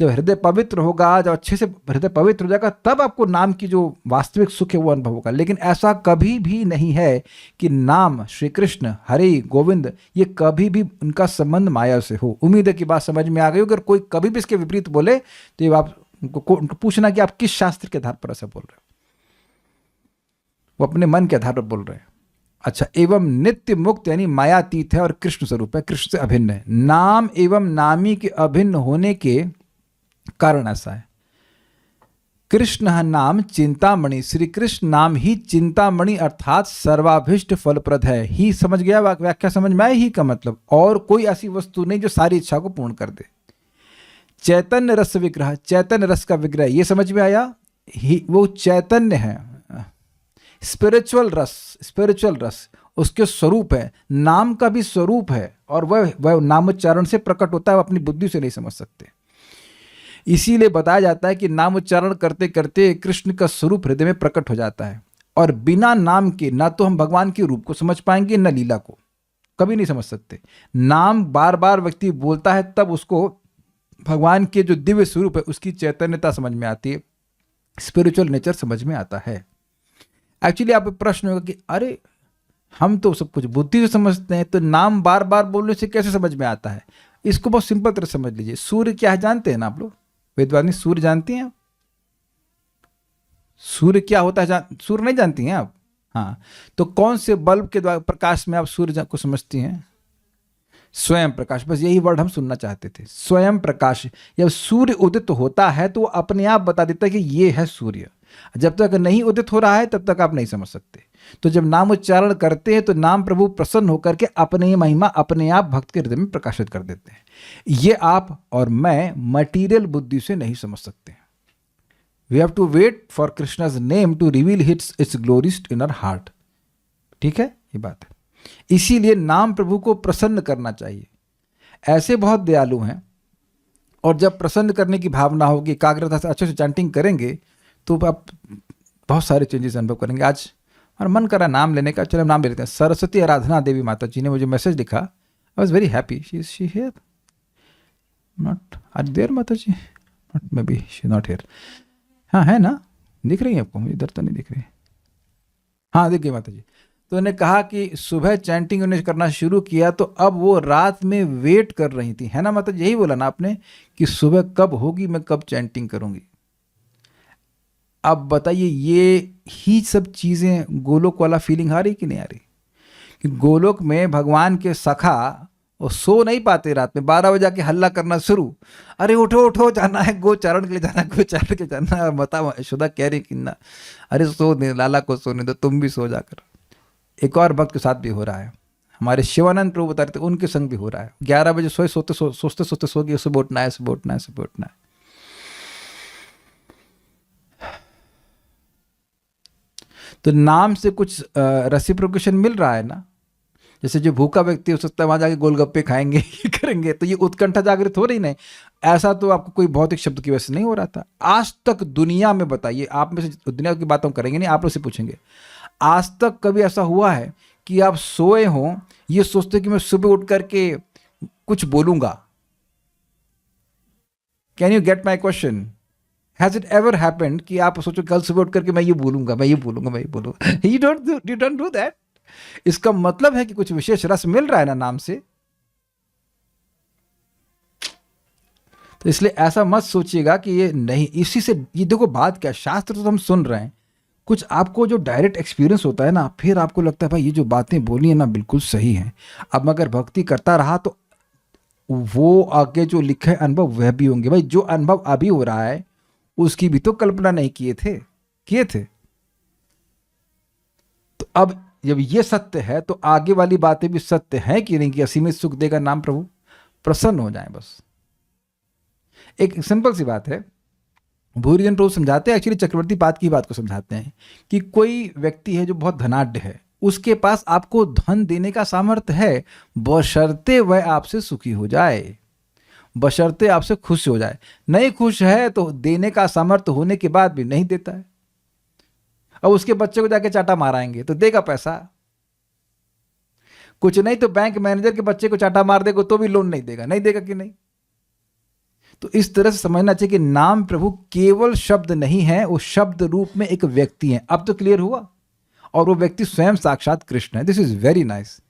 जब हृदय पवित्र होगा, जब अच्छे से हृदय पवित्र हो जाएगा, तब आपको नाम की जो वास्तविक सुख है वो अनुभव होगा। लेकिन ऐसा कभी भी नहीं है कि नाम श्री कृष्ण हरे गोविंद ये कभी भी उनका संबंध माया से हो। उम्मीद है कि बात समझ में आ गई। अगर कोई कभी भी इसके विपरीत बोले तो ये आप उनको पूछना कि आप किस शास्त्र के आधार पर ऐसा बोल रहे हो, वो अपने मन के आधार पर बोल रहे हैं। अच्छा, एवं नित्य मुक्त यानी मायातीत है और कृष्ण स्वरूप है, कृष्ण से अभिन्न है। नाम एवं नामी के अभिन्न होने के कारण ऐसा है। कृष्ण नाम चिंतामणि, श्री कृष्ण नाम ही चिंतामणि अर्थात सर्वाभिष्ट फलप्रद है। ही समझ गया, व्याख्या समझ में आई। ही का मतलब और कोई ऐसी वस्तु नहीं जो सारी इच्छा को पूर्ण कर दे। चैतन्य रस विग्रह, चैतन्य रस का विग्रह, ये समझ में आया। ही वो चैतन्य है, स्पिरिचुअल रस उसके स्वरूप है। नाम का भी स्वरूप है और वह नामोच्चारण से प्रकट होता है, अपनी बुद्धि से नहीं समझ सकते। इसीलिए बताया जाता है कि नाम उच्चारण करते करते कृष्ण का स्वरूप हृदय में प्रकट हो जाता है। और बिना नाम के ना तो हम भगवान के रूप को समझ पाएंगे न लीला को, कभी नहीं समझ सकते। नाम बार बार व्यक्ति बोलता है तब उसको भगवान के जो दिव्य स्वरूप है उसकी चैतन्यता समझ में आती है, स्पिरिचुअल नेचर समझ में आता है। एक्चुअली आप प्रश्न होगा कि अरे हम तो सब कुछ बुद्धि से समझते हैं, तो नाम बार बार बोलने से कैसे समझ में आता है? इसको बहुत सिंपल तरह समझ लीजिए। सूर्य क्या है जानते हैं ना आप लोग? वेदवादी सूर्य जानती हैं आप? सूर्य क्या होता है सूर्य नहीं जानती हैं आप? हाँ, तो कौन से बल्ब के द्वारा प्रकाश में आप सूर्य को समझती हैं? स्वयं प्रकाश। बस यही वर्ड हम सुनना चाहते थे, स्वयं प्रकाश। जब सूर्य उदित होता है तो वो अपने आप बता देता है कि ये है सूर्य। जब तक नहीं उदित हो रहा है तब तक आप नहीं समझ सकते। तो जब नाम उच्चारण करते हैं तो नाम प्रभु प्रसन्न होकर के अपनी महिमा अपने आप भक्त के हृदय में प्रकाशित कर देते हैं। ये आप और मैं मटीरियल बुद्धि से नहीं समझ सकते। We have to wait for Krishna's name to reveal its glories in our heart. ठीक है, ये बात है। इसीलिए नाम प्रभु को प्रसन्न करना चाहिए। ऐसे बहुत दयालु हैं, और जब प्रसन्न करने की भावना होगी, एकाग्रता से अच्छे से चैंटिंग करेंगे तो आप बहुत सारे चेंजेस अनुभव करेंगे। आज और मन करा नाम लेने का, चलो नाम ले लेते हैं। सरस्वती आराधना देवी माता जी ने मुझे मैसेज लिखा, I was very happy. She here not, are there माता ji? Not, maybe she not here. हाँ है ना, दिख रही है आपको? मुझे इधर तो नहीं दिख रही। हाँ दिख गई माता जी। तो उन्होंने कहा कि सुबह चैंटिंग उन्हें करना शुरू किया तो अब वो रात में वेट कर रही थी, है ना माता जी? यही बोला ना आपने कि सुबह कब होगी, मैं कब चैंटिंग करूंगी। अब बताइए, ये ही सब चीज़ें गोलोक वाला फीलिंग आ रही कि नहीं आ रही? कि गोलोक में भगवान के सखा वो सो नहीं पाते, रात में 12 बजे के हल्ला करना शुरू, अरे उठो उठो, जाना है गोचारण के लिए, जाना है गोचारण के जाना है। बता यशोदा कह रही कि ना, अरे सो दे, लाला को सोने दो, तुम भी सो जाकर। एक और भक्त के साथ भी हो रहा है, हमारे शिवानंद प्रभु बता रहे थे, उनके संग भी हो रहा है। 11 बजे सोते सोते सो गए, सुबह उठना है, सुबह उठना है, सुबह उठना है। तो नाम से कुछ रेसिप्रोकेशन मिल रहा है ना। जैसे जो भूखा व्यक्ति हो सकता है वहाँ जाके गोलगप्पे खाएंगे ये करेंगे, तो ये उत्कंठा जागृत हो रही नहीं। ऐसा तो आपको कोई भौतिक शब्द की वजह से नहीं हो रहा था। आज तक दुनिया में बताइए, आप में से दुनिया की बात हम करेंगे नहीं, आप लोग से पूछेंगे, आज तक कभी ऐसा हुआ है कि आप सोए हों ये सोचते कि मैं सुबह उठ करके कुछ बोलूंगा? Can you get my question? Has it ever happened कि आप सोचो कल सुबह उठ करके मैं ये बोलूंगा, मैं ये बोलूंगा, मैं ये बोलूंगा? You don't do that. इसका मतलब है कि कुछ विशेष रस मिल रहा है ना नाम से। तो इसलिए ऐसा मत सोचिएगा कि ये नहीं, इसी से ये देखो बात क्या, शास्त्र तो हम सुन रहे हैं, कुछ आपको जो डायरेक्ट एक्सपीरियंस होता है ना, फिर आपको लगता है भाई ये जो बातें बोली है ना बिल्कुल सही है। अब अगर भक्ति करता रहा तो वो आगे जो लिखे अनुभव वह भी होंगे। भाई जो अनुभव अभी हो रहा है उसकी भी तो कल्पना नहीं किए थे। तो अब जब ये सत्य है तो आगे वाली बातें भी सत्य है कि नहीं, कि असीमित सुख देगा नाम प्रभु, प्रसन्न हो जाए बस। एक सिंपल सी बात है, भूरिजन प्रभु समझाते हैं, एक्चुअली चक्रवर्ती पाद की बात को समझाते हैं कि कोई व्यक्ति है जो बहुत धनाढ्य है, उसके पास आपको धन देने का सामर्थ्य है, बशर्ते वह आपसे सुखी हो जाए, बशर्ते आपसे खुश हो जाए। नहीं खुश है तो देने का सामर्थ्य होने के बाद भी नहीं देता है। अब उसके बच्चे को जाके चाटा माराएंगे तो देगा पैसा? कुछ नहीं तो बैंक मैनेजर के बच्चे को चाटा मार देगा तो भी लोन नहीं देगा कि नहीं? तो इस तरह से समझना चाहिए कि नाम प्रभु केवल शब्द नहीं है, वो शब्द रूप में एक व्यक्ति है। अब तो क्लियर हुआ? और वो व्यक्ति स्वयं साक्षात कृष्ण है। This is very nice,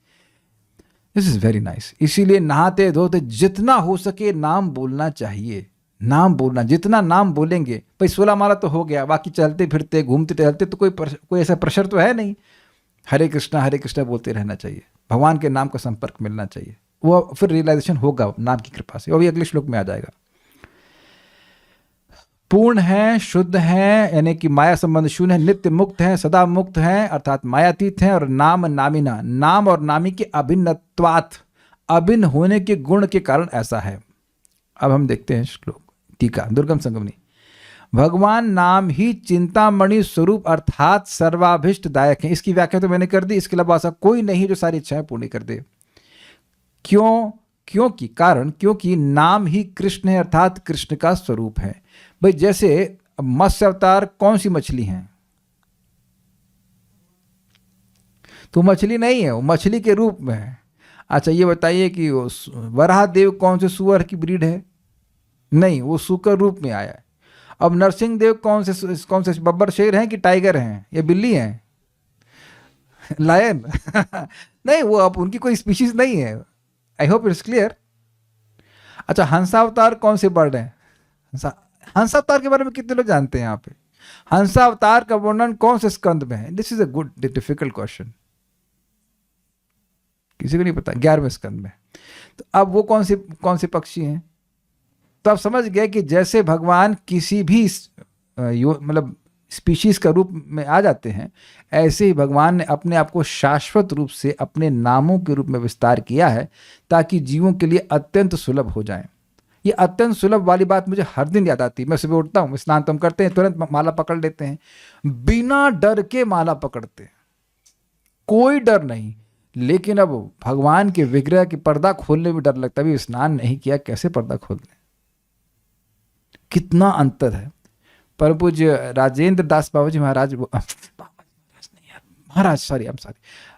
this is very nice. इसीलिए नहाते धोते जितना हो सके नाम बोलना चाहिए, नाम बोलना, जितना नाम बोलेंगे। भाई 16 माला तो हो गया, बाकी चलते फिरते घूमते टहलते तो कोई ऐसा प्रेशर तो है नहीं। हरे कृष्णा बोलते रहना चाहिए, भगवान के नाम का संपर्क मिलना चाहिए, वो फिर रियलाइजेशन होगा नाम की कृपा से। वो भी अगले श्लोक में आ जाएगा। पूर्ण है, शुद्ध है, यानी कि माया संबंध शून्य है, नित्य मुक्त है, सदा मुक्त है अर्थात मायातीत है, और नाम नामिना, नाम और नामी के अभिन्नत्वात्, अभिन्न होने के गुण के कारण ऐसा है। अब हम देखते हैं श्लोक टीका दुर्गम संगमनी। भगवान नाम ही चिंतामणि स्वरूप अर्थात सर्वाभिष्टदायक है। इसकी व्याख्या तो मैंने कर दी, इसके अलावा ऐसा कोई नहीं जो सारी इच्छाएं पूर्ण कर दे। क्योंकि नाम ही कृष्ण है अर्थात कृष्ण का स्वरूप है। भाई जैसे मत्स्य अवतार कौन सी मछली है? तो मछली नहीं है, वो मछली के रूप में है। अच्छा ये बताइए कि वराह देव कौन से सुअर की ब्रीड है? नहीं, वो सूकर रूप में आया है। अब नरसिंह देव कौन से बब्बर शेर हैं कि टाइगर हैं या बिल्ली हैं? लायन नहीं, वो अब उनकी कोई स्पीशीज नहीं है। I hope it's clear. अच्छा हंसावतार कौन से बर्ड हैं? हंसावतार के बारे में कितने लोग जानते हैं यहाँ पे? हंसावतार का वर्णन कौन से स्कंद में है? This is a good difficult question, किसी को नहीं पता। 11वें स्कंद में। तो अब वो कौन से पक्षी हैं? तो आप समझ गए कि जैसे भगवान किसी भी मतलब स्पीशीज का रूप में आ जाते हैं, ऐसे ही भगवान ने अपने आप को शाश्वत रूप से अपने नामों के रूप में विस्तार किया है ताकि जीवों के लिए अत्यंत सुलभ हो जाए। ये अत्यंत सुलभ वाली बात मुझे हर दिन याद आती है। मैं सुबह उठता हूँ, स्नान तो हम करते हैं, तुरंत माला पकड़ लेते हैं, बिना डर के माला पकड़ते हैं, कोई डर नहीं। लेकिन अब भगवान के विग्रह के पर्दा खोलने में डर लगता है। अभी स्नान नहीं किया, कैसे पर्दा खोल दें? कितना अंतर है। परम पूज्य राजेंद्र दास बाबा जी महाराज,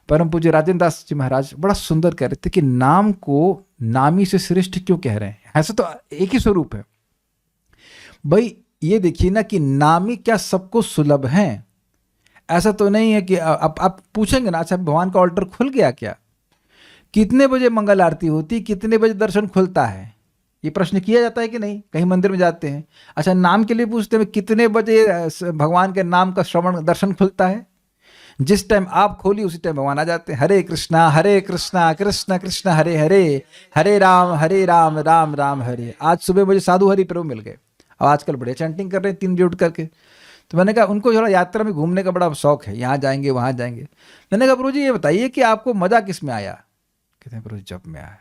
परम पूज्य राजेंद्र दास जी महाराज बड़ा सुंदर कह रहे थे कि नाम को नामी से श्रेष्ठ क्यों कह रहे हैं? ऐसा तो एक ही स्वरूप है। भाई ये देखिए ना कि नामी क्या सबको सुलभ हैं? ऐसा तो नहीं है कि आप पूछेंगे ना, अच्छा भगवान का ऑल्टर खुल गया क्या? कितने बजे मंगल आरती होती, कितने बजे दर्शन खुलता है? ये प्रश्न किया जाता है कि नहीं? कहीं मंदिर में जाते हैं, अच्छा नाम के लिए पूछते हैं कितने बजे भगवान के नाम का श्रवण दर्शन खुलता है? जिस टाइम आप खोली उसी टाइम भगवान आ जाते हैं। हरे कृष्णा कृष्ण कृष्ण हरे हरे, हरे राम राम राम हरे। आज सुबह मुझे साधु हरि प्रभु मिल गए, अब आजकल बड़े चैंटिंग कर रहे हैं 3 बजे उठ करके। तो मैंने कहा उनको थोड़ा यात्रा में घूमने का बड़ा शौक है, यहाँ जाएंगे वहाँ जाएंगे। मैंने कहा प्रभु जी ये बताइए कि आपको मजा किस में आया? कहते हैं प्रभु जब में आया।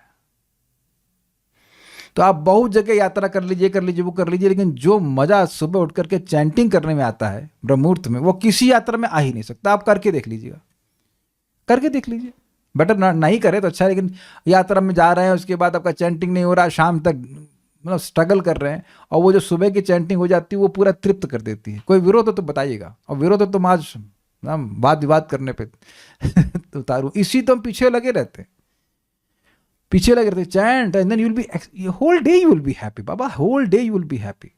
तो आप बहुत जगह यात्रा कर लीजिए वो कर लीजिए, लेकिन जो मज़ा सुबह उठ करके चैंटिंग करने में आता है ब्रह्म मुहूर्त में, वो किसी यात्रा में आ ही नहीं सकता। आप करके देख लीजिएगा, करके देख लीजिए। बेटर नहीं करे तो अच्छा, लेकिन यात्रा में जा रहे हैं, उसके बाद आपका चैंटिंग नहीं हो रहा, शाम तक मतलब स्ट्रगल कर रहे हैं, और वो जो सुबह की चैंटिंग हो जाती है वो पूरा तृप्त कर देती है। कोई विरोध हो तो बताइएगा, और विरोध हो तो मैं आज वाद विवाद करने पे तो उतारूं। इसी तो हम पीछे लगे रहते हैं, पीछे लगे रहते, chant and then you will be whole day you will be happy बाबा, whole day you will be happy.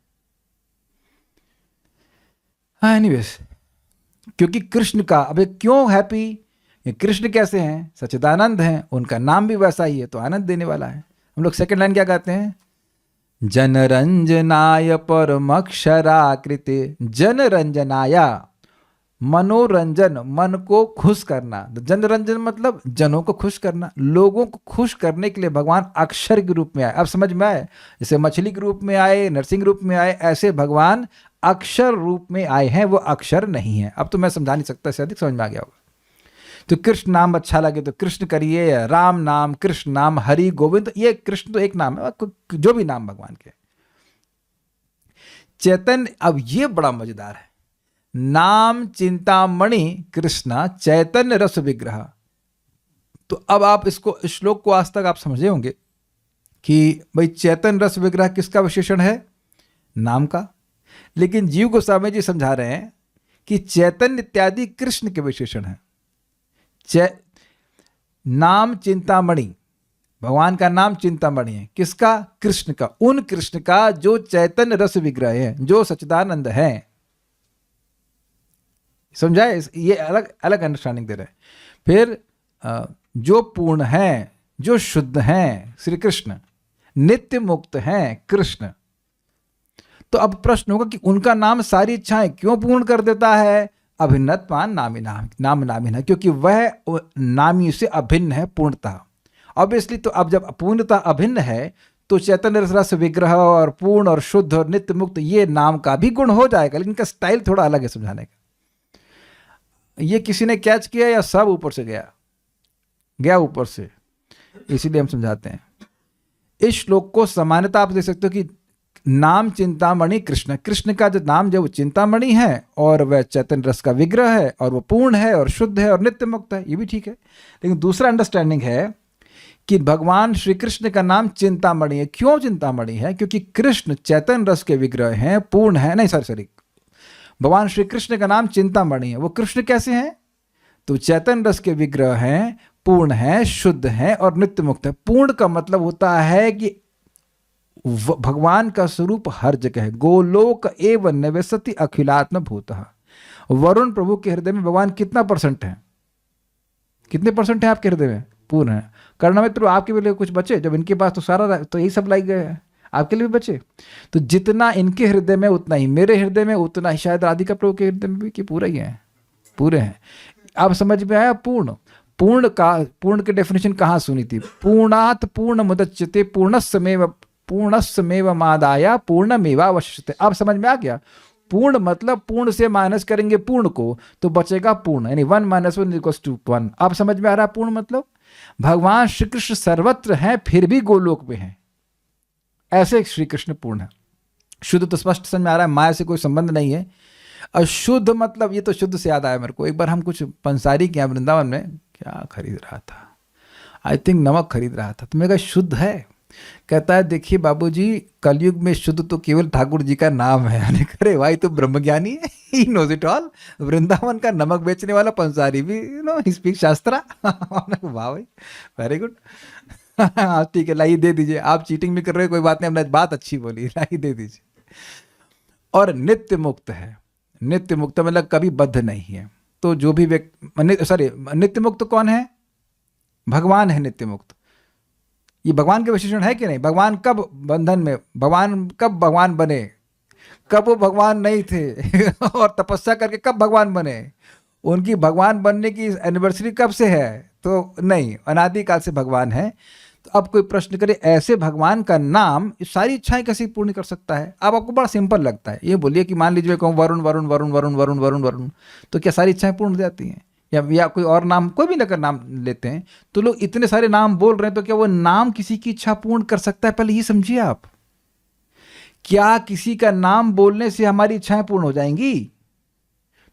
हाँ एनीवेज, क्योंकि कृष्ण का, अब क्यों हैप्पी, ये कृष्ण कैसे हैं, सच्चिदानंद हैं, उनका नाम भी वैसा ही है, तो आनंद देने वाला है। हम लोग सेकंड लाइन क्या गाते हैं, जनरंजनाय परमक्षराकृते, जनरंजनाय मनोरंजन, मन को खुश करना। जनरंजन मतलब जनों को खुश करना, लोगों को खुश करने के लिए भगवान अक्षर के रूप में आए। अब समझ में आए, जैसे मछली के रूप में आए, नरसिंह रूप में आए, ऐसे भगवान अक्षर रूप में आए हैं, वो अक्षर नहीं है। अब तो मैं समझा नहीं सकता, इससे अधिक समझ में आ गया होगा। तो कृष्ण नाम अच्छा लगे तो कृष्ण करिए, राम नाम, कृष्ण नाम, हरि गोविंद, ये कृष्ण तो एक नाम है, जो भी नाम भगवान के। चैतन्य, अब ये बड़ा मजेदार है, नाम चिंतामणि कृष्णा चैतन्य रस विग्रह। तो अब आप इसको, इस श्लोक को आज तक आप समझे होंगे कि भाई चैतन्य रस विग्रह किसका विशेषण है, नाम का। लेकिन जीव गोस्वामी जी समझा रहे हैं कि चैतन्य इत्यादि कृष्ण के विशेषण है। नाम चिंतामणि, भगवान का नाम चिंतामणि है, किसका, कृष्ण का, उन कृष्ण का जो चैतन्य रस विग्रह है, जो सच्चिदानंद है। समझाए, ये अलग अलग अंडरस्टैंडिंग दे रहे हैं। फिर जो पूर्ण है, जो शुद्ध हैं, श्री कृष्ण, नित्य मुक्त हैं कृष्ण। तो अब प्रश्न होगा कि उनका नाम सारी इच्छाएं क्यों पूर्ण कर देता है, अभिन्नत्वान नामी नाम नामी है, क्योंकि वह नामी से अभिन्न है पूर्णतः। ऑब्वियसली, तो अब जब पूर्णतः अभिन्न है तो चैतन्य रस विग्रह और पूर्ण और शुद्ध और नित्य मुक्त, ये नाम का भी गुण हो जाएगा, लेकिन इनका स्टाइल थोड़ा अलग है समझाने का। ये किसी ने कैच किया या सब ऊपर से गया ऊपर से, इसीलिए हम समझाते हैं। इस श्लोक को सामान्यता आप देख सकते हो कि नाम चिंतामणि कृष्ण, कृष्ण का जो नाम जो चिंतामणि है, और वह चैतन्य रस का विग्रह है, और वह पूर्ण है और शुद्ध है और नित्य मुक्त है, ये भी ठीक है। लेकिन दूसरा अंडरस्टैंडिंग है कि भगवान श्री कृष्ण का नाम चिंतामणि है। क्यों चिंतामणि है, क्योंकि कृष्ण चैतन्य रस के विग्रह हैं, पूर्ण है, नहीं सॉरी, भगवान श्री कृष्ण का नाम चिंतामणि है। वो कृष्ण कैसे हैं, तो चैतन्य रस के विग्रह हैं, पूर्ण है, शुद्ध है और नित्य मुक्त है। पूर्ण का मतलब होता है कि भगवान का स्वरूप हर जगह है। गोलोक एव निवसति अखिलात्म भूतः। वरुण प्रभु के हृदय में भगवान कितना % है, कितने % है आपके हृदय में, पूर्ण है। कर्णमित्र, आपके लिए कुछ बचे, जब इनके पास तो सारा, तो यही सब लाई गए हैं, आपके लिए भी बचे। तो जितना इनके हृदय में उतना ही मेरे हृदय में, उतना ही शायद राधिका प्रभु के हृदय में भी, कि पूरा ही है, पूरे हैं। अब समझ में आया पूर्ण, पूर्ण की डेफिनेशन कहाँ सुनी थी, पूर्णात पूर्ण मुदच्यते पूर्णस्मेव मादाया पूर्णमेवावशिष्यते। अब समझ में आ गया, पूर्ण मतलब पूर्ण से माइनस करेंगे पूर्ण को तो बचेगा पूर्ण, यानी 1 - 1 = 1। अब समझ में आ रहा पूर्ण मतलब, भगवान श्री कृष्ण सर्वत्र हैं फिर भी गोलोक में हैं, ऐसे श्री कृष्ण पूर्ण है। शुद्ध तो स्पष्ट समझ में आ रहा है, माया से कोई संबंध नहीं है। अशुद्ध मतलब, ये तो शुद्ध से याद आया मेरे को, एक बार हम कुछ पंसारी के यहाँ वृंदावन में क्या खरीद रहा था, आई थिंक नमक खरीद रहा था, तो मैंने कहा शुद्ध है, कहता है देखिए बाबूजी, कलयुग में शुद्ध तो केवल ठाकुर जी का नाम है। मैंने कहा अरे भाई तो ब्रह्मज्ञानी है, he knows it all. Vrindavan का नमक बेचने वाला पंसारी भी ही स्पीक शास्त्रा। वाह भाई, वेरी गुड। ठीक है, लाइए दे दीजिए, आप चीटिंग भी कर रहे हो, कोई बात नहीं, हमने बात अच्छी बोली, लाइए दे दीजिए। और नित्य मुक्त है, नित्य मुक्त मतलब कभी बद्ध नहीं है। तो जो भी व्यक्ति, सॉरी, नित्य मुक्त कौन है, भगवान है नित्य मुक्त। ये भगवान के विशेषण है कि नहीं, भगवान कब बंधन में, भगवान कब भगवान बने, कब वो भगवान नहीं थे और तपस्या करके कब भगवान बने, उनकी भगवान बनने की एनिवर्सरी कब से है, तो नहीं, अनादिकाल से भगवान है। तो अब कोई प्रश्न करे ऐसे भगवान का नाम सारी इच्छाएं कैसे पूर्ण कर सकता है। अब आपको बड़ा सिंपल लगता है, ये बोलिए कि मान लीजिए कहूँ वरुण वरुण वरुण वरुण वरुण वरुण वरुण, तो क्या सारी इच्छाएं पूर्ण हो जाती हैं, या कोई और नाम, कोई भी अगर नाम लेते हैं, तो लोग इतने सारे नाम बोल रहे हैं, तो क्या वो नाम किसी की इच्छा पूर्ण कर सकता है? पहले ये समझिए आप, क्या किसी का नाम बोलने से हमारी इच्छाएं पूर्ण हो जाएंगी?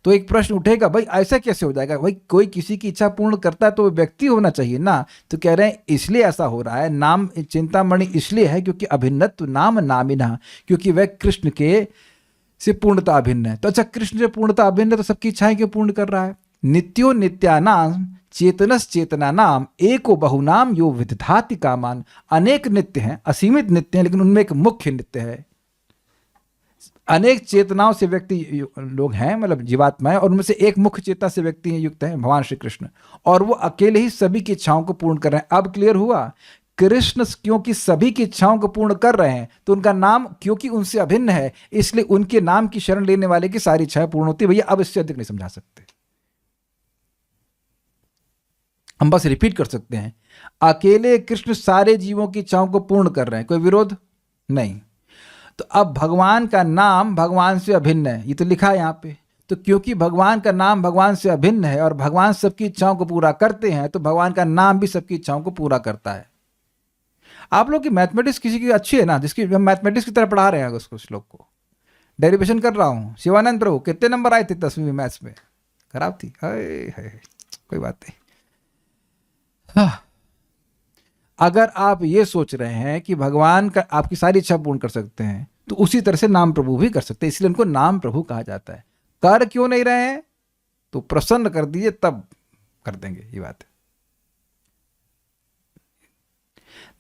तो एक प्रश्न उठेगा, भाई ऐसा कैसे हो जाएगा? भाई कोई किसी की इच्छा पूर्ण करता है तो वो व्यक्ति होना चाहिए ना। तो कह रहे हैं इसलिए ऐसा हो रहा है, नाम चिंतामणि इसलिए है क्योंकि अभिन्नत्व नाम नामिना, क्योंकि वह कृष्ण के से पूर्णता अभिन्न है। तो अच्छा, कृष्ण से पूर्णता अभिन्न है तो सबकी इच्छाएं क्यों पूर्ण कर रहा है? नित्यो नित्यानाम चेतनस चेतना नाम एको बहुनाम यो विदधाति कामान। अनेक नित्य हैं, असीमित नित्य हैं, लेकिन उनमें एक मुख्य नित्य है। अनेक चेतनाओं से व्यक्ति लोग हैं, मतलब जीवात्माएं, और उनमें से एक मुख्य चेतना से व्यक्ति युक्त हैं, भगवान श्री कृष्ण, और वो अकेले ही सभी की इच्छाओं को पूर्ण कर रहे हैं। अब क्लियर हुआ? कृष्ण क्योंकि सभी की इच्छाओं को पूर्ण कर रहे हैं, तो उनका नाम क्योंकि उनसे अभिन्न है, इसलिए उनके नाम की शरण लेने वाले की सारी इच्छाएं पूर्ण होती है। भैया अब इससे अधिक नहीं समझा सकते, हम बस रिपीट कर सकते हैं, अकेले कृष्ण सारे जीवों की इच्छाओं को पूर्ण कर रहे हैं, कोई विरोध नहीं। तो अब भगवान का नाम भगवान से अभिन्न है, ये तो लिखा है यहाँ पे। तो क्योंकि भगवान का नाम भगवान से अभिन्न है और भगवान सबकी इच्छाओं को पूरा करते हैं, तो भगवान का नाम भी सबकी इच्छाओं को पूरा करता है। आप लोग की मैथमेटिक्स किसी की अच्छी है ना, जिसकी हम मैथमेटिक्स की तरह पढ़ा रहे हैं उसको, श्लोक को डेरिवेशन कर रहा हूँ। शिवानंद प्रभु कितने नंबर आए थे 10वीं में मैथ्स में? खराब थी, कोई बात नहीं। हाँ, अगर आप ये सोच रहे हैं कि भगवान का आपकी सारी इच्छा पूर्ण कर सकते हैं, तो उसी तरह से नाम प्रभु भी कर सकते हैं, इसलिए उनको नाम प्रभु कहा जाता है। कर क्यों नहीं रहे हैं? तो प्रसन्न कर दीजिए, तब कर देंगे, ये बात है।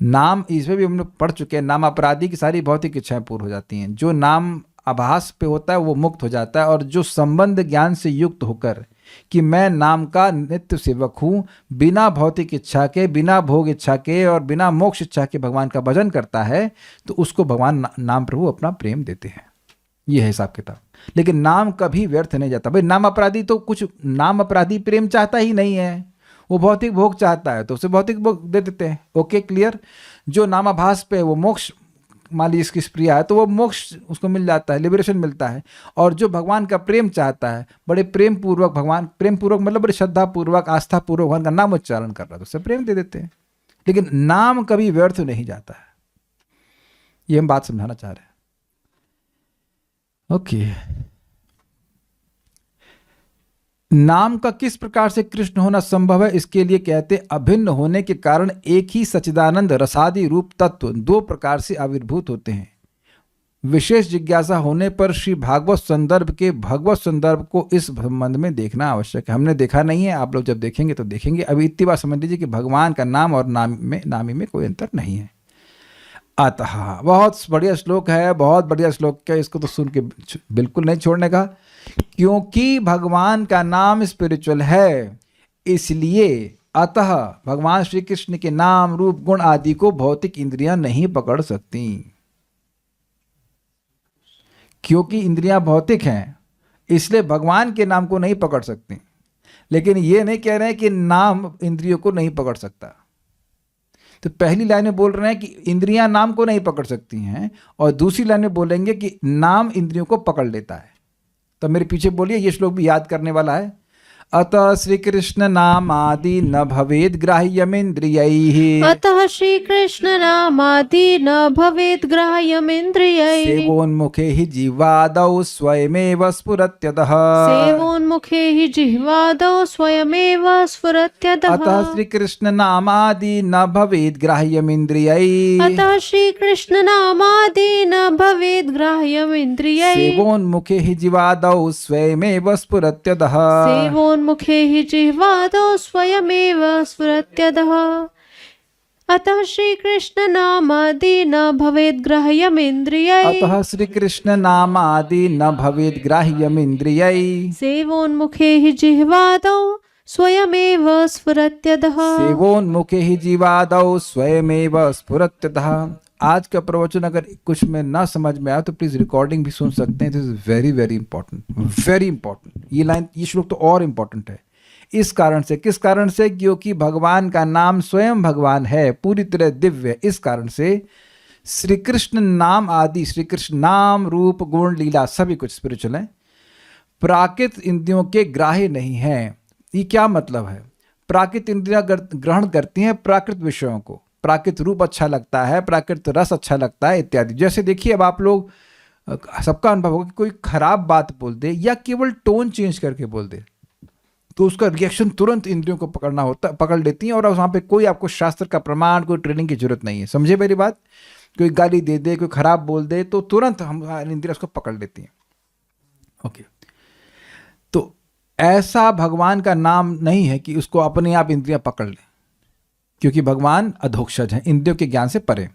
नाम, इसमें भी हम लोग पढ़ चुके हैं, नाम अपराधी की सारी भौतिक इच्छाएं पूर्ण हो जाती हैं। जो नाम आभास पे होता है वो मुक्त हो जाता है, और जो संबंध ज्ञान से युक्त होकर कि मैं नाम का नित्य सेवक हूँ, बिना भौतिक इच्छा के, बिना भोग इच्छा के और बिना मोक्ष इच्छा के भगवान का भजन करता है, तो उसको भगवान नाम प्रभु अपना प्रेम देते हैं। ये है हिसाब किताब। लेकिन नाम कभी व्यर्थ नहीं जाता। भाई नाम अपराधी तो कुछ, नाम अपराधी प्रेम चाहता ही नहीं है, वो भौतिक भोग चाहता है, तो उसे भौतिक भोग दे देते हैं। Okay, clear. जो नामाभास पे वो मोक्ष, मान लीजिए इसकी प्रिया है तो वो मोक्ष उसको मिल जाता है, लिबरेशन मिलता है। और जो भगवान का प्रेम चाहता है, बड़े प्रेम पूर्वक, भगवान प्रेम पूर्वक मतलब बड़े श्रद्धा पूर्वक, आस्था पूर्वक भगवान का नाम उच्चारण कर रहा है, तो उसे प्रेम दे देते हैं। लेकिन नाम कभी व्यर्थ नहीं जाता है, ये हम बात समझाना चाह रहे हैं। ओके, नाम का किस प्रकार से कृष्ण होना संभव है? इसके लिए कहते अभिन्न होने के कारण एक ही सच्चिदानंद रसादि रूप तत्व दो प्रकार से आविर्भूत होते हैं। विशेष जिज्ञासा होने पर श्री भागवत संदर्भ के भगवत संदर्भ को इस संबंध में देखना आवश्यक है। हमने देखा नहीं है, आप लोग जब देखेंगे तो देखेंगे। अभी इतनी बात समझ लीजिए कि भगवान का नाम और नामी में कोई अंतर नहीं है। अतः बहुत बढ़िया श्लोक है, बहुत बढ़िया श्लोक है, इसको तो सुन के बिल्कुल नहीं छोड़ने का। क्योंकि भगवान का नाम स्पिरिचुअल है, इसलिए अतः भगवान श्री कृष्ण के नाम रूप गुण आदि को भौतिक इंद्रियां नहीं पकड़ सकती। क्योंकि इंद्रियां भौतिक हैं, इसलिए भगवान के नाम को नहीं पकड़ सकती। लेकिन ये नहीं कह रहे हैं कि नाम इंद्रियों को नहीं पकड़ सकता। तो पहली लाइन में बोल रहे हैं कि इंद्रियां नाम को नहीं पकड़ सकती हैं, और दूसरी लाइन में बोलेंगे कि नाम इंद्रियों को पकड़ लेता है। तो मेरे पीछे बोलिए, ये श्लोक भी याद करने वाला है। अतः श्री कृष्ण नाम आदि न भवेद ग्राह्यमिंद्रियैः। अतः श्री कृष्ण नामादि न भवेत् ग्राह्यमिन्द्रियैः। सेवोन्मुखे हि जिह्वादौ स्वयमेव स्फुरत्यतः। सेवोन्मुखे हि जिह्वादौ स्वयमेव स्फुरत्यतः। अतः श्री कृष्ण नामादि न भवेद ग्राह्यमिंद्रियैः। अतः श्री कृष्ण नामादि न भवेत् ग्राह्यमिन्द्रियैः। सेवोन्मुखे हि जिह्वादौ स्वयमेव स्फुरत्यतः। मुखे हि जिह्वादौ स्वयमेव स्फुरत्यतः। अतः श्री कृष्ण नामादि न भवेत् ग्राह्यमिन्द्रियैः। अतः श्री कृष्ण नामादि न भवेत् ग्राह्यमिन्द्रियैः। सेवोन्मुखे हि जिह्वादौ स्वयमेव स्फुरत्यतः। सेवोन्मुखे हि जिह्वादौ स्वयमेव स्फुरत्यतः। आज का प्रवचन अगर कुछ में ना समझ में आया तो प्लीज रिकॉर्डिंग भी सुन सकते हैं। This is very very important, very important. ये लाइन, ये श्लोक तो और इंपॉर्टेंट है। इस कारण से, किस कारण से? क्योंकि भगवान का नाम स्वयं भगवान है, पूरी तरह दिव्य। इस कारण से श्री कृष्ण नाम आदि, श्री कृष्ण नाम रूप गुण लीला सभी कुछ स्पिरिचुअल है, प्राकृत इंद्रियों के ग्राह्य नहीं है। ये क्या मतलब है? प्राकृत इंद्रियां ग्रहण करती हैं प्राकृत विषयों को, प्राकृत रूप अच्छा लगता है, प्राकृत रस अच्छा लगता है इत्यादि। जैसे देखिए, अब आप लोग सबका अनुभव होगा कि कोई खराब बात बोल दे या केवल टोन चेंज करके बोल दे, तो उसका रिएक्शन तुरंत इंद्रियों को पकड़ लेती हैं, और वहाँ पे कोई आपको शास्त्र का प्रमाण, कोई ट्रेनिंग की जरूरत नहीं है। समझे मेरी बात? कोई गाली दे दे, कोई खराब बोल दे, तो तुरंत हम इंद्रियां उसको पकड़ लेती हैं। ओके, तो ऐसा भगवान का नाम नहीं है कि उसको अपने आप इंद्रियां पकड़ लें, क्योंकि भगवान अधोक्षज हैं, इंद्रियों के ज्ञान से परे।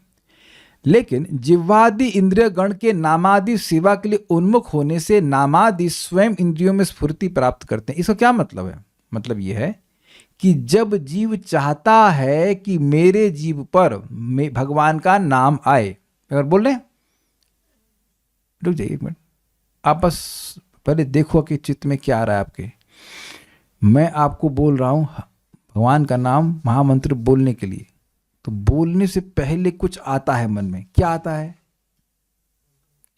लेकिन जिह्वादि इंद्रिय गण के नामादि सेवा के लिए उन्मुख होने से नामादि स्वयं इंद्रियों में स्फूर्ति प्राप्त करते हैं। इसका क्या मतलब है? मतलब यह है कि जब जीव चाहता है कि मेरे जीव पर भगवान का नाम आए, अगर बोल रहे हैं, रुक जाइए एक मिनट, आप बस पहले देखो कि चित्त में क्या आ रहा है आपके। मैं आपको बोल रहा हूं भगवान का नाम महामंत्र बोलने के लिए, तो बोलने से पहले कुछ आता है मन में। क्या आता है?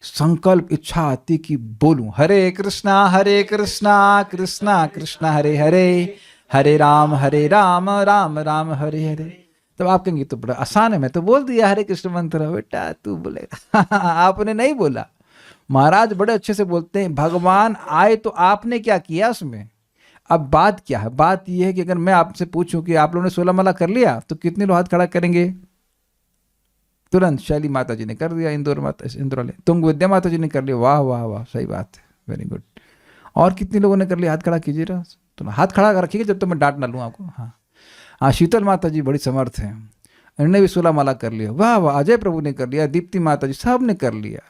संकल्प, इच्छा आती कि बोलूं हरे कृष्णा कृष्णा कृष्णा हरे हरे, हरे राम राम राम हरे हरे। तब आप कहेंगे तो बड़ा आसान है, मैं तो बोल दिया हरे कृष्ण मंत्र। बेटा तू बोलेगा आपने नहीं बोला। महाराज बड़े अच्छे से बोलते हैं, भगवान आए तो आपने क्या किया उसमें। अब बात क्या है? बात यह है कि अगर मैं आपसे पूछूं कि आप लोगों ने 16 माला कर लिया, तो कितने लोग हाथ खड़ा करेंगे? तुरंत शैली माता जी ने कर दिया, इंदौर वाले, तुंग विद्या माता जी ने कर लिया। वाह वाह वाह, सही बात है, वेरी गुड। और कितने लोगों ने कर लिया? हाथ खड़ा कीजिए, तो हाथ खड़ा रखिएगा जब तक मैं डांट ना लूँ आपको। हाँ हाँ, शीतल माता जी बड़ी समर्थ हैं, उन्होंने भी 16 माला कर लिया। वाह वाह, अजय प्रभु ने कर लिया, दीप्ति माता जी, सब ने कर लिया।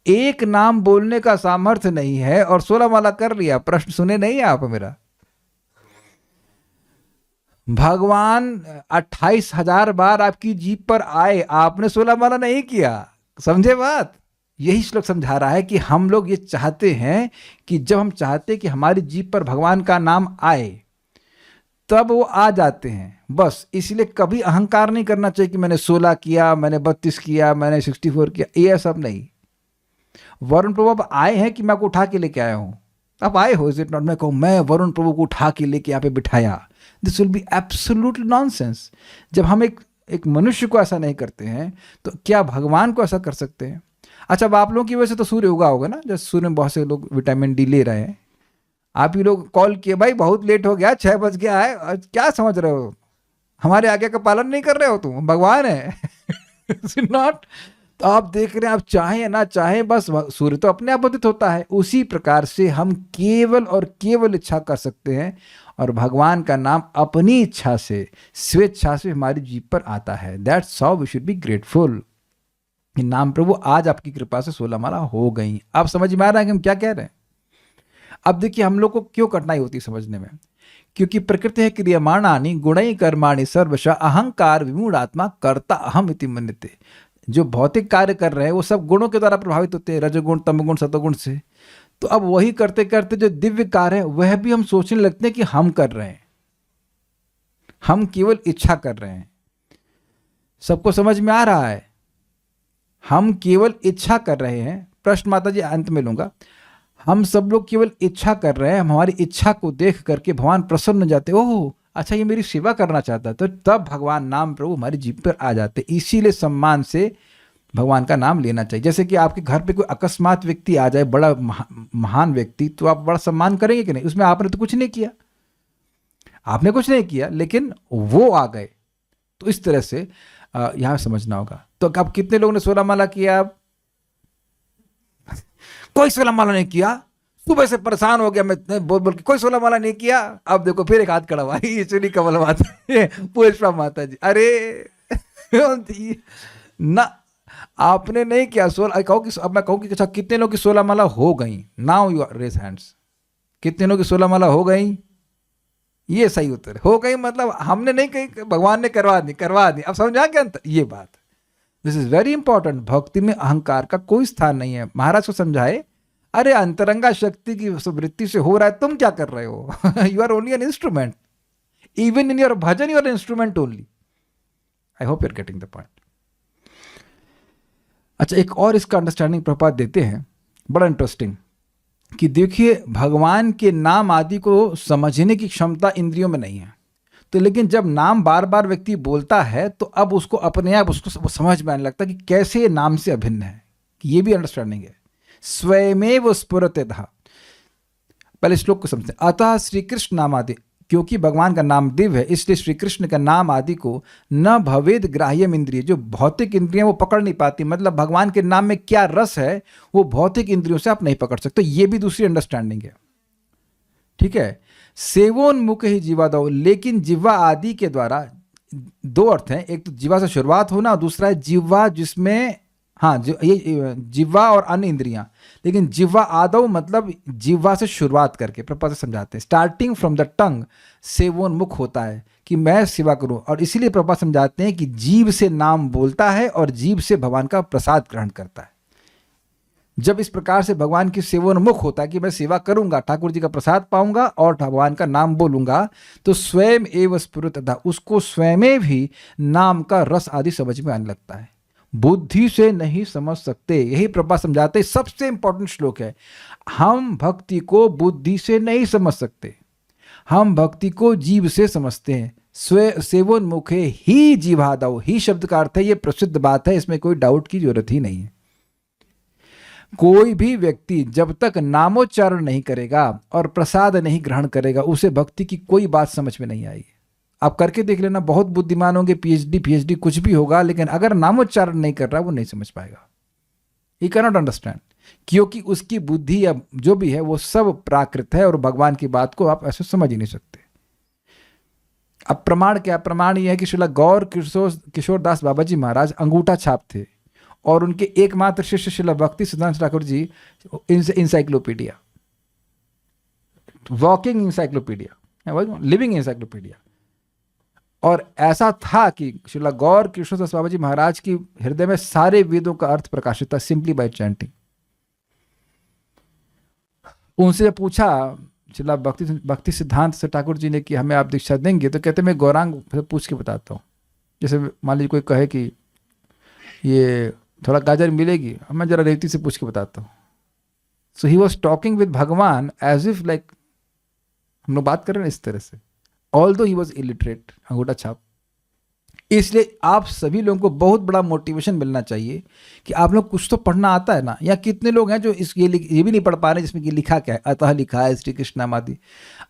एक नाम बोलने का सामर्थ्य नहीं है और 16 माला कर लिया। प्रश्न सुने नहीं आप मेरा? भगवान 28,000 बार आपकी जीप पर आए, आपने 16 माला नहीं किया। समझे बात? यही श्लोक समझा रहा है कि हम लोग ये चाहते हैं कि जब हम चाहते हैं कि हमारी जीप पर भगवान का नाम आए, तब वो आ जाते हैं। बस इसलिए कभी अहंकार नहीं करना चाहिए कि मैंने 16 किया, मैंने 32 किया, मैंने 64 किया, ये सब नहीं। वरुण प्रभु अब आए हैं कि मैं आपको उठा के लेके आया हूं। आप आए हो, इज इट नॉट? मैं कहूं मैं वरुण प्रभु को उठा के लेके यहाँ पे बिठाया, this will be absolutely nonsense. जब हम एक मनुष्य को ऐसा नहीं करते हैं, तो क्या भगवान को ऐसा कर सकते हैं? अच्छा, अब आप लोगों की वजह से तो सूर्य उगा होगा ना, जैसे सूर्य में बहुत से लोग विटामिन डी ले रहे हैं। आप ही लोग कॉल किए, भाई बहुत लेट हो गया, 6 बज गया है, और क्या समझ रहे हो? हमारे आज्ञा का पालन नहीं कर रहे हो तुम, भगवान है नॉट। तो आप देख रहे हैं, आप चाहें या ना चाहें, बस सूर्य तो अपने आप उदित होता है। उसी प्रकार से हम केवल और केवल इच्छा कर सकते हैं, और भगवान का नाम अपनी इच्छा से, स्वेच्छा से हमारी जीभ पर आता है। That's how we should be grateful. नाम प्रभु आज आपकी कृपा से 16 माला हो गई। आप समझ में आ रहा है कि हम क्या कह रहे हैं? अब देखिए, हम लोग को क्यों कठिनाई होती है समझने में, क्योंकि प्रकृति है क्रियमाणानि गुणै कर्माणि सर्वशः अहंकार विमूढ़ात्मा कर्ता अहम इति मन्यते। जो भौतिक कार्य कर रहे हैं वो सब गुणों के द्वारा प्रभावित होते हैं, रजोगुण तमगुण सतोगुण से। तो अब वही करते करते जो दिव्य कार्य है वह भी हम सोचने लगते हैं कि हम कर रहे हैं, हम केवल इच्छा कर रहे हैं। सबको समझ में आ रहा है? हम केवल इच्छा कर रहे हैं। प्रश्न माता जी अंत में लूंगा। हम सब लोग केवल इच्छा कर रहे हैं, हमारी इच्छा को देख करके भगवान प्रसन्न हो जाते। ओह अच्छा, ये मेरी सेवा करना चाहता है, तो तब भगवान नाम प्रभु हमारी जीभ पर आ जाते। इसीलिए सम्मान से भगवान का नाम लेना चाहिए। जैसे कि आपके घर पे कोई अकस्मात व्यक्ति आ जाए, बड़ा महान व्यक्ति, तो आप बड़ा सम्मान करेंगे कि नहीं? उसमें आपने तो कुछ नहीं किया, आपने कुछ नहीं किया, लेकिन वो आ गए। तो इस तरह से यहां समझना होगा। तो अब कितने लोगों ने 16 माला किया? आप कोई 16 माला नहीं किया, सुबह से परेशान हो गया मैं बोल बोल के, कोई 16 माला नहीं किया। अब देखो फिर एक हाथ खड़ा हुआ, चुनी कमल माता, पुष्पा माता जी। अरे ना, आपने नहीं किया 16। कहूँ कि अब मैं कहूँ कि अच्छा कितने लोग की 16 माला हो गई? Now you raise hands. कितने लोग की 16 माला हो गई? ये सही उत्तर हो गई, मतलब हमने नहीं कही, भगवान ने करवा दी। अब समझा क्या अंतर? ये बात, दिस इज वेरी इंपॉर्टेंट। भक्ति में अहंकार का कोई स्थान नहीं है। महाराज को समझाए, अरे अंतरंगा शक्ति की वृत्ति से हो रहा है, तुम क्या कर रहे हो? You are only an instrument, even in your bhajan you are an instrument only. I hope you are getting the point. अच्छा, एक और इसका अंडरस्टैंडिंग प्रपात देते हैं, बड़ा इंटरेस्टिंग। कि देखिए भगवान के नाम आदि को समझने की क्षमता इंद्रियों में नहीं है, तो लेकिन जब नाम बार बार व्यक्ति बोलता है तो अब उसको अपने आप उसको वो समझ में आने लगता है कि कैसे ये नाम से अभिन्न है, कि ये भी अंडरस्टैंडिंग है। स्वयमेव स्फुरत्यतः, पहले श्लोक को समझते हैं। अतः श्री कृष्ण नाम आदि, क्योंकि भगवान का नाम दिव्य है इसलिए श्री कृष्ण का नाम आदि को न भवेद ग्राह्यम इंद्रिय, जो भौतिक इंद्रियां वो पकड़ नहीं पाती, मतलब भगवान के नाम में क्या रस है वो भौतिक इंद्रियों से आप नहीं पकड़ सकते, ये भी दूसरी अंडरस्टैंडिंग है। ठीक है। सेवोन्मुख ही जीवादौ, लेकिन जिह्वा आदि के द्वारा, दो अर्थ हैं, एक तो जिह्वा से शुरुआत होना और दूसरा है जिह्वा जिसमें, हाँ ये जिह्वा और अन्य इंद्रियां, लेकिन जिह्वा आदौ मतलब जिह्वा से शुरुआत करके, प्रपद से समझाते हैं, स्टार्टिंग फ्रॉम द टंग सेवोन्मुख होता है कि मैं सेवा करूं, और इसीलिए प्रपद समझाते हैं कि जीव से नाम बोलता है और जीव से भगवान का प्रसाद ग्रहण करता है। जब इस प्रकार से भगवान की सेवोन्मुख होता है कि मैं सेवा करूंगा, ठाकुर जी का प्रसाद पाऊंगा और भगवान का नाम बोलूंगा, तो स्वयं एव स्फुरतः, उसको स्वयं भी नाम का रस आदि समझ में आने लगता है। बुद्धि से नहीं समझ सकते, यही प्रभा समझाते हैं, सबसे इंपॉर्टेंट श्लोक है। हम भक्ति को बुद्धि से नहीं समझ सकते, हम भक्ति को जीव से समझते हैं। सेवोन्मुखे ही जीवादौ, ही शब्द का अर्थ है, ये प्रसिद्ध बात है, इसमें कोई डाउट की जरूरत ही नहीं है। कोई भी व्यक्ति जब तक नामोच्चारण नहीं करेगा और प्रसाद नहीं ग्रहण करेगा, उसे भक्ति की कोई बात समझ में नहीं आएगी। आप करके देख लेना, बहुत बुद्धिमान होंगे, पीएचडी कुछ भी होगा, लेकिन अगर नामोच्चारण नहीं कर रहा वो नहीं समझ पाएगा, ही कैन नॉट अंडरस्टैंड, क्योंकि उसकी बुद्धि या जो भी है वो सब प्राकृत है और भगवान की बात को आप ऐसे समझ ही नहीं सकते। अब प्रमाण क्या? प्रमाण ये है कि श्रीला गौर किशोरदास बाबा जी महाराज अंगूठा छाप थे और उनके एकमात्र शिष्य Shrila Bhakti Siddhanta Thakur ji encyclopedia, walking encyclopedia, living encyclopedia. और ऐसा था कि श्रीला गौर कृष्णदास बाबा जी महाराज की हृदय में सारे वेदों का अर्थ प्रकाशित था सिंपली बाय चैंटिंग। उनसे पूछा श्रीला भक्ति सिद्धांत से ठाकुर जी ने कि हमें आप दीक्षा देंगे, तो कहते मैं गौरांग पूछ के बताता हूँ। जैसे मान लीजिए कोई कहे कि ये थोड़ा गाजर मिलेगी, मैं जरा रेवती से पूछ के बताता हूँ। सो ही वॉज टॉकिंग विद भगवान एज इफ लाइक हम लोग बात कर रहे हैं इस तरह से, ऑल्दो ही वॉज इलिटरेट, अंगूठा छाप। इसलिए आप सभी लोगों को बहुत बड़ा मोटिवेशन मिलना चाहिए कि आप लोग कुछ तो पढ़ना आता है ना। या कितने लोग हैं जो ये भी नहीं पढ़ पा रहे जिसमें कि लिखा क्या है, अतः लिखा है श्री कृष्ण नाम आदि।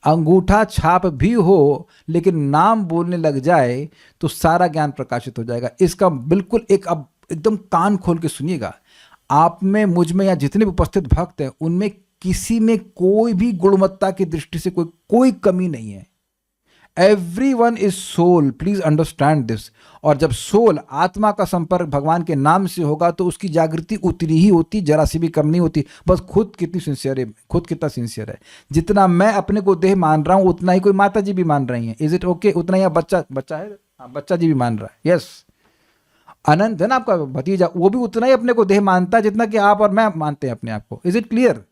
अंगूठा छाप भी हो लेकिन नाम बोलने लग जाए तो सारा ज्ञान प्रकाशित हो जाएगा। इसका बिल्कुल अब एकदम कान खोल के सुनिएगा। आप में, मुझ में या जितने भी उपस्थित भक्त हैं उनमें किसी में कोई भी गुणवत्ता की दृष्टि से कोई कमी नहीं है। Everyone is soul, please understand this. और जब सोल, आत्मा का संपर्क भगवान के नाम से होगा तो उसकी जागृति उतनी ही होती, जरा सी भी कम नहीं होती। बस खुद कितनी सिंसियर है, खुद कितना सिंसियर है। जितना मैं अपने को देह मान रहा हूं उतना ही कोई माता जी भी मान रही हैं। Is it okay? उतना ही बच्चा है, बच्चा जी भी मान रहा है। यस, अनंत है ना आपका भतीजा, वो भी उतना ही अपने को देह मानता है जितना कि आप और मैं मानते हैं अपने आप को। Is it clear?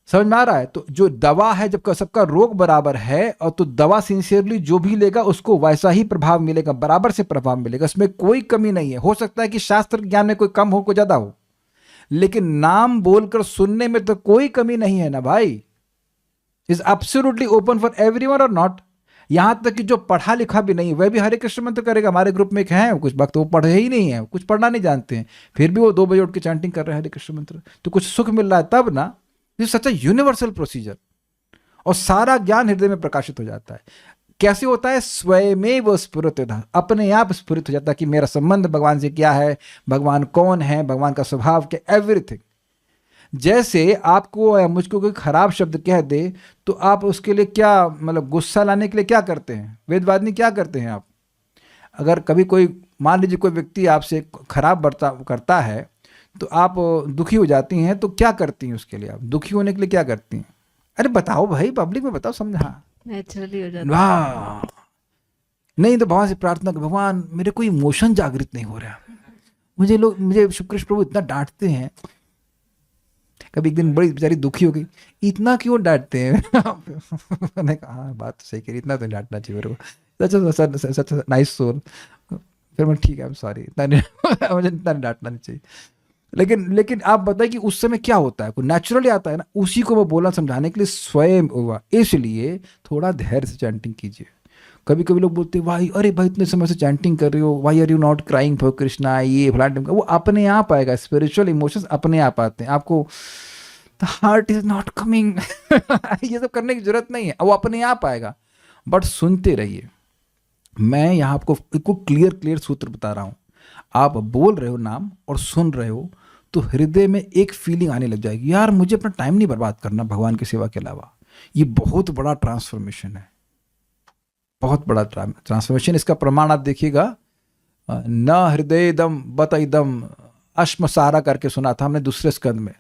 समझ में आ रहा है? तो जो दवा है, जब सबका रोग बराबर है और तो दवा सिंसियरली जो भी लेगा उसको वैसा ही प्रभाव मिलेगा, बराबर से प्रभाव मिलेगा, इसमें कोई कमी नहीं है। हो सकता है कि शास्त्र ज्ञान में कोई कम हो, कोई ज्यादा हो, लेकिन नाम बोलकर सुनने में तो कोई कमी नहीं है ना भाई। Is absolutely open for everyone और नॉट। यहां तक कि जो पढ़ा लिखा भी नहीं वह भी हरे कृष्ण मंत्र करेगा। हमारे ग्रुप में एक है कुछ भक्त, वो पढ़े ही नहीं है, कुछ पढ़ना नहीं जानते हैं, फिर भी वो 2 बजे उठ के चैंटिंग कर रहे हैं हरे कृष्ण मंत्र। तो कुछ सुख मिल रहा है तब ना। This such a universal procedure, और सारा ज्ञान हृदय में प्रकाशित हो जाता है। कैसे होता है? स्वयमेव स्फुरत्यतः, अपने आप स्फुरित हो जाता है कि मेरा संबंध भगवान से क्या है, भगवान कौन है, भगवान का स्वभाव क्या, एवरीथिंग। जैसे आपको या मुझको कोई खराब शब्द कह दे तो आप उसके लिए क्या, मतलब गुस्सा लाने के लिए क्या करते हैं? वेदवादिनी क्या करते हैं आप? अगर कभी कोई, मान लीजिए कोई व्यक्ति आपसे खराब बर्ताव करता है तो आप दुखी हो जाती हैं, तो क्या करती हैं उसके लिए? आप दुखी होने के लिए क्या करती हैं? अरे बताओ भाई, पब्लिक में बताओ, समझा। नेचुरली हो जाता है। वाह, नहीं तो भगवान से प्रार्थना कर, भगवान मेरे कोई इमोशन जागृत नहीं हो रहा, मुझे शुक्र प्रभु इतना डांटते हैं। कभी एक दिन बड़ी बेचारी दुखी हो गई, इतना क्यों डांटते हैं? मैंने कहा हाँ बात तो सही करी, इतना तो डांटना चाहिए मेरे को, सच नाइस सोल। फिर मैं ठीक है, आई एम सॉरी, मुझे इतना डांटना नहीं चाहिए। लेकिन आप बताइए कि उस समय क्या होता है, कोई नेचुरली आता है ना, उसी को वो बोलना समझाने के लिए स्वयं हुआ। इसलिए थोड़ा धैर्य से चैंटिंग कीजिए। कभी कभी लोग बोलते हैं भाई, अरे भाई इतने समय से चैंटिंग कर रहे हो, why are you not crying for Krishna, ये फलान टाइम का, वो अपने आप आएगा। स्पिरिचुअल इमोशंस अपने आप आते हैं। आपको the heart is not coming ये सब करने की जरूरत नहीं है, वो अपने आप आएगा। बट सुनते रहिए। मैं यहाँ आपको एक क्लियर सूत्र बता रहा हूँ। आप बोल रहे हो नाम और सुन रहे हो तो हृदय में एक फीलिंग आने लग जाएगी, यार मुझे अपना टाइम नहीं बर्बाद करना भगवान की सेवा के अलावा। ये बहुत बड़ा ट्रांसफॉर्मेशन है, बहुत बड़ा ट्रांसफॉर्मेशन। इसका प्रमाण आप देखिएगा, न हृदयदम बत इदम अश्मसारा करके सुना था हमने दूसरे स्कंद में,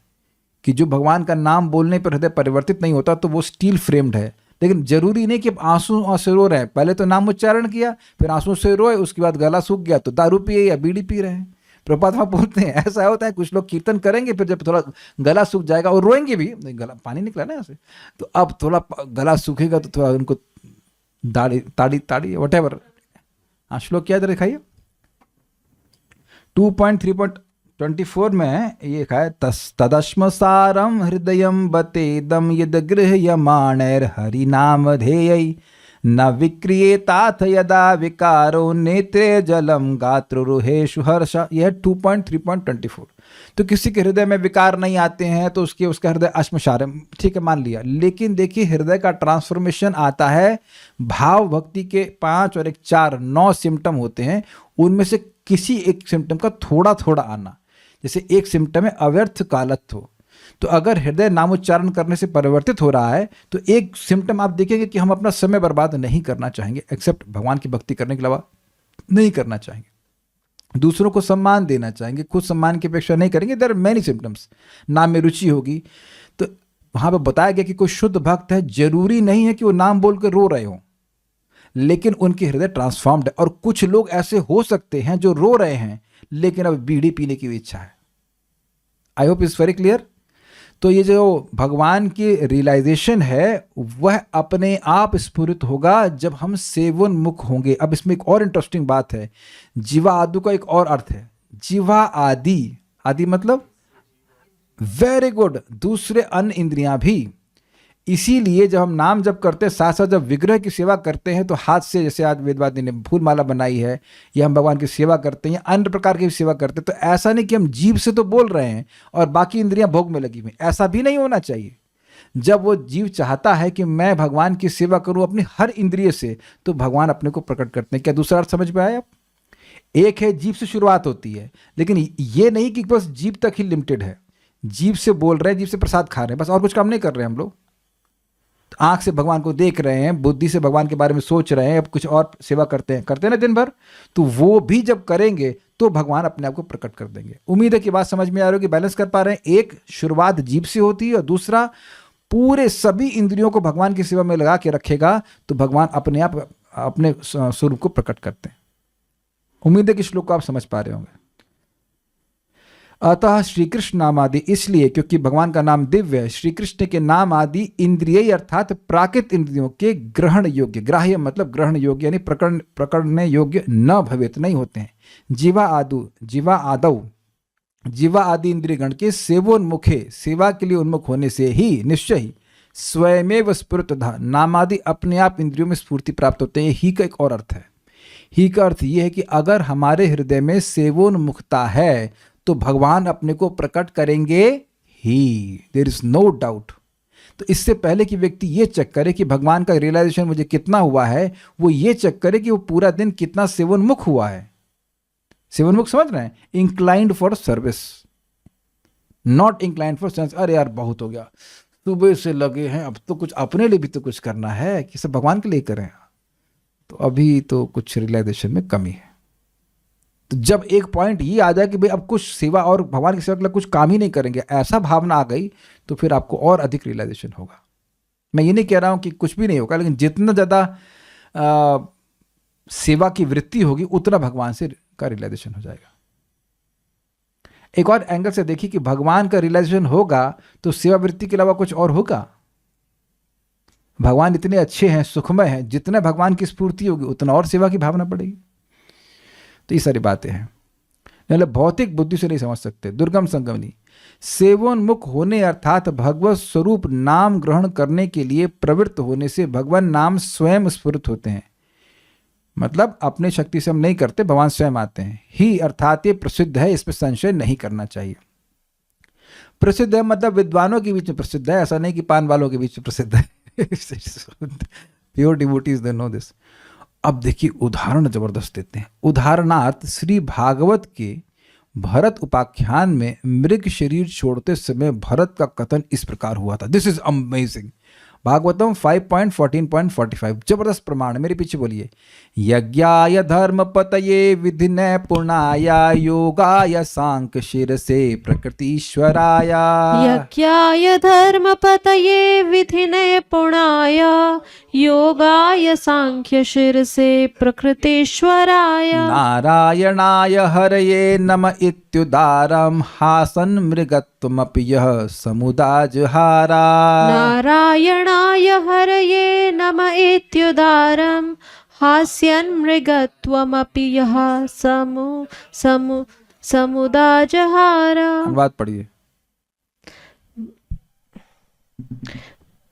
कि जो भगवान का नाम बोलने पर हृदय परिवर्तित नहीं होता तो वो स्टील फ्रेम्ड है। लेकिन जरूरी नहीं कि आप आंसू से रो रहे हैं, पहले तो नाम उच्चारण किया, फिर आंसू से रोए, उसके बाद गला सूख गया तो दारू पिए या बीड़ी पी रहे हैं। प्रभुपाद वहाँ बोलते हैं ऐसा होता है, कुछ लोग कीर्तन करेंगे, फिर जब थोड़ा गला सूख जाएगा और रोएंगे भी, गला पानी निकला ना ऐसे, तो अब थोड़ा गला सूखेगा तो थोड़ा उनको ताड़ी वटेवर। हाँ, श्लोक क्या दिखाइए 2.3.24 में ये लिखा है, तदश्मसारम हृदयम बतेदम यद गृह्यमाणैर हरि नाम ध्येय न विक्रियेताथ यदा विकारो नेत्रे जलम गात्रुरुहेषु हर्ष। यह 2.3.24। तो किसी के हृदय में विकार नहीं आते हैं तो उसका हृदय अश्मसार है, ठीक है, मान लिया। लेकिन देखिए हृदय का ट्रांसफॉर्मेशन आता है, भाव भक्ति के 5 और 1 4 9 सिम्टम होते हैं, उनमें से किसी एक सिम्टम का थोड़ा थोड़ा आना। जैसे एक सिम्टम है अव्यर्थ कालत्व, तो अगर हृदय नामोच्चारण करने से परिवर्तित हो रहा है तो एक सिम्टम आप देखेंगे कि हम अपना समय बर्बाद नहीं करना चाहेंगे, एक्सेप्ट भगवान की भक्ति करने के अलावा नहीं करना चाहेंगे। दूसरों को सम्मान देना चाहेंगे, खुद सम्मान की अपेक्षा नहीं करेंगे। There are many symptoms. नाम में रुचि होगी, तो वहां पर बताया गया कि कोई शुद्ध भक्त है, जरूरी नहीं है कि वो नाम बोल के रो रहे हो, लेकिन उनके हृदय ट्रांसफॉर्म्ड है। और कुछ लोग ऐसे हो सकते हैं जो रो रहे हैं लेकिन अब बीड़ी पीने की भी इच्छा है। I hope is very clear. तो ये जो भगवान की रियलाइजेशन है वह अपने आप स्फुरित होगा जब हम सेवोन्मुख होंगे। अब इसमें एक और इंटरेस्टिंग बात है, जीवा आदि का एक और अर्थ है। जीवा आदि, आदि मतलब वेरी गुड, दूसरे अन्य इंद्रियां भी। इसीलिए जब हम नाम जप करते हैं, साथ साथ जब विग्रह की सेवा करते हैं तो हाथ से, जैसे आज वेदवादी ने फूल माला बनाई है, या हम भगवान की सेवा करते हैं या अन्य प्रकार की सेवा करते हैं, तो ऐसा नहीं कि हम जीभ से तो बोल रहे हैं और बाकी इंद्रियां भोग में लगी हुई, ऐसा भी नहीं होना चाहिए। जब वो जीव चाहता है कि मैं भगवान की सेवा करूं अपनी हर इंद्रिय से, तो भगवान अपने को प्रकट करते हैं। क्या दूसरा अर्थ समझ में आया आप? एक है जीभ से शुरुआत होती है, लेकिन ये नहीं कि बस जीभ तक ही लिमिटेड है। जीभ से बोल रहे हैं, जीभ से प्रसाद खा रहे हैं, बस और कुछ काम नहीं कर रहे हैं हम लोग। आंख से भगवान को देख रहे हैं, बुद्धि से भगवान के बारे में सोच रहे हैं, अब कुछ और सेवा करते हैं ना दिन भर, तो वो भी जब करेंगे तो भगवान अपने आप को प्रकट कर देंगे। उम्मीद है कि बात समझ में आ रही होगी, बैलेंस कर पा रहे हैं। एक शुरुआत जीभ से होती है और दूसरा पूरे सभी इंद्रियों को भगवान की सेवा में लगा के रखेगा तो भगवान अपने आप अपने स्वरूप को प्रकट करते हैं। उम्मीद है कि श्लोक को आप समझ पा रहे होंगे। अतः श्री कृष्ण नाम आदि, इसलिए क्योंकि भगवान का नाम दिव्य है, श्री कृष्ण के नाम आदि इंद्रिय अर्थात प्राकृत इंद्रियों के ग्रहण योग्य, ग्राह्य मतलब ग्रहण योग्य यानी प्रकड़ने योग्य न भवेत, नहीं होते हैं। जीवा आदि इंद्रिय गण के सेवोन्मुखे, सेवा के लिए उन्मुख होने से ही निश्चय ही स्वयमेव स्फुरतः नामादि अपने आप इंद्रियों में स्फूर्ति प्राप्त होते हैं। ही का एक और अर्थ है। ही का अर्थ यह है कि अगर हमारे हृदय में सेवोन्मुखता है तो भगवान अपने को प्रकट करेंगे ही, देयर इज नो डाउट। तो इससे पहले कि व्यक्ति ये चेक करे कि भगवान का रियलाइजेशन मुझे कितना हुआ है, वो ये चेक करे कि वो पूरा दिन कितना सेवोन्मुख हुआ है। सेवोन्मुख समझ रहे हैं? Inclined for service, not inclined for sense. अरे यार बहुत हो गया, सुबह से लगे हैं, अब तो कुछ अपने लिए भी तो कुछ करना है, कि सब भगवान के लिए करें, तो अभी तो कुछ रियलाइजेशन में कमी है। तो जब एक पॉइंट ये आ जाए कि भाई अब कुछ सेवा और भगवान की सेवा के लिए कुछ काम ही नहीं करेंगे, ऐसा भावना आ गई, तो फिर आपको और अधिक रियलाइजेशन होगा। मैं ये नहीं कह रहा हूं कि कुछ भी नहीं होगा, लेकिन जितना ज़्यादा सेवा की वृत्ति होगी उतना भगवान से का रियलाइजेशन हो जाएगा। एक और एंगल से देखिए कि भगवान का रियलाइजेशन होगा तो सेवा वृत्ति के अलावा कुछ और होगा? भगवान इतने अच्छे हैं, सुखमय हैं, जितना भगवान की स्फूर्ति होगी उतना और सेवा की भावना बढ़ेगी। तो ये सारी बातें हैं। मतलब भौतिक बुद्धि से नहीं समझ सकते। दुर्गम संगमनी, सेवोन्मुख होने अर्थात भगवत स्वरूप नाम ग्रहण करने के लिए प्रवृत्त होने से भगवान नाम स्वयं स्फुरित होते हैं। मतलब अपने शक्ति से हम नहीं करते, भगवान स्वयं आते हैं ही, अर्थात ये प्रसिद्ध है, इसमें संशय नहीं करना चाहिए। प्रसिद्ध है मतलब विद्वानों के बीच में प्रसिद्ध है, ऐसा नहीं कि पान वालों के बीच में प्रसिद्ध है। Pure devotees they know this. अब देखिए उदाहरण जबरदस्त देते हैं। उदाहरणार्थ श्री भागवत के भरत उपाख्यान में मृग शरीर छोड़ते समय भरत का कथन इस प्रकार हुआ था। This is amazing. भागवतम 5.14.45 जबरदस्त प्रमाण, मेरे पीछे बोलिए। यज्ञाय धर्म पतये विधिनय पूर्णाय योगाय सांख्य शिरसे प्रकृतिश्वराय। यज्ञाय धर्मपतये विधिनय पुणाय योगाय सांख्य शिरसे प्रकृतेश्वराय। नारायणाय हरये नम इत्युदारं हासन् मृगत्वमपि यः समुदाजहारा। नारायणाय हरये नम इत्युदारं हास्यन् मृगत्वमपि यः समुदाजहार। अनुवाद पढ़िए।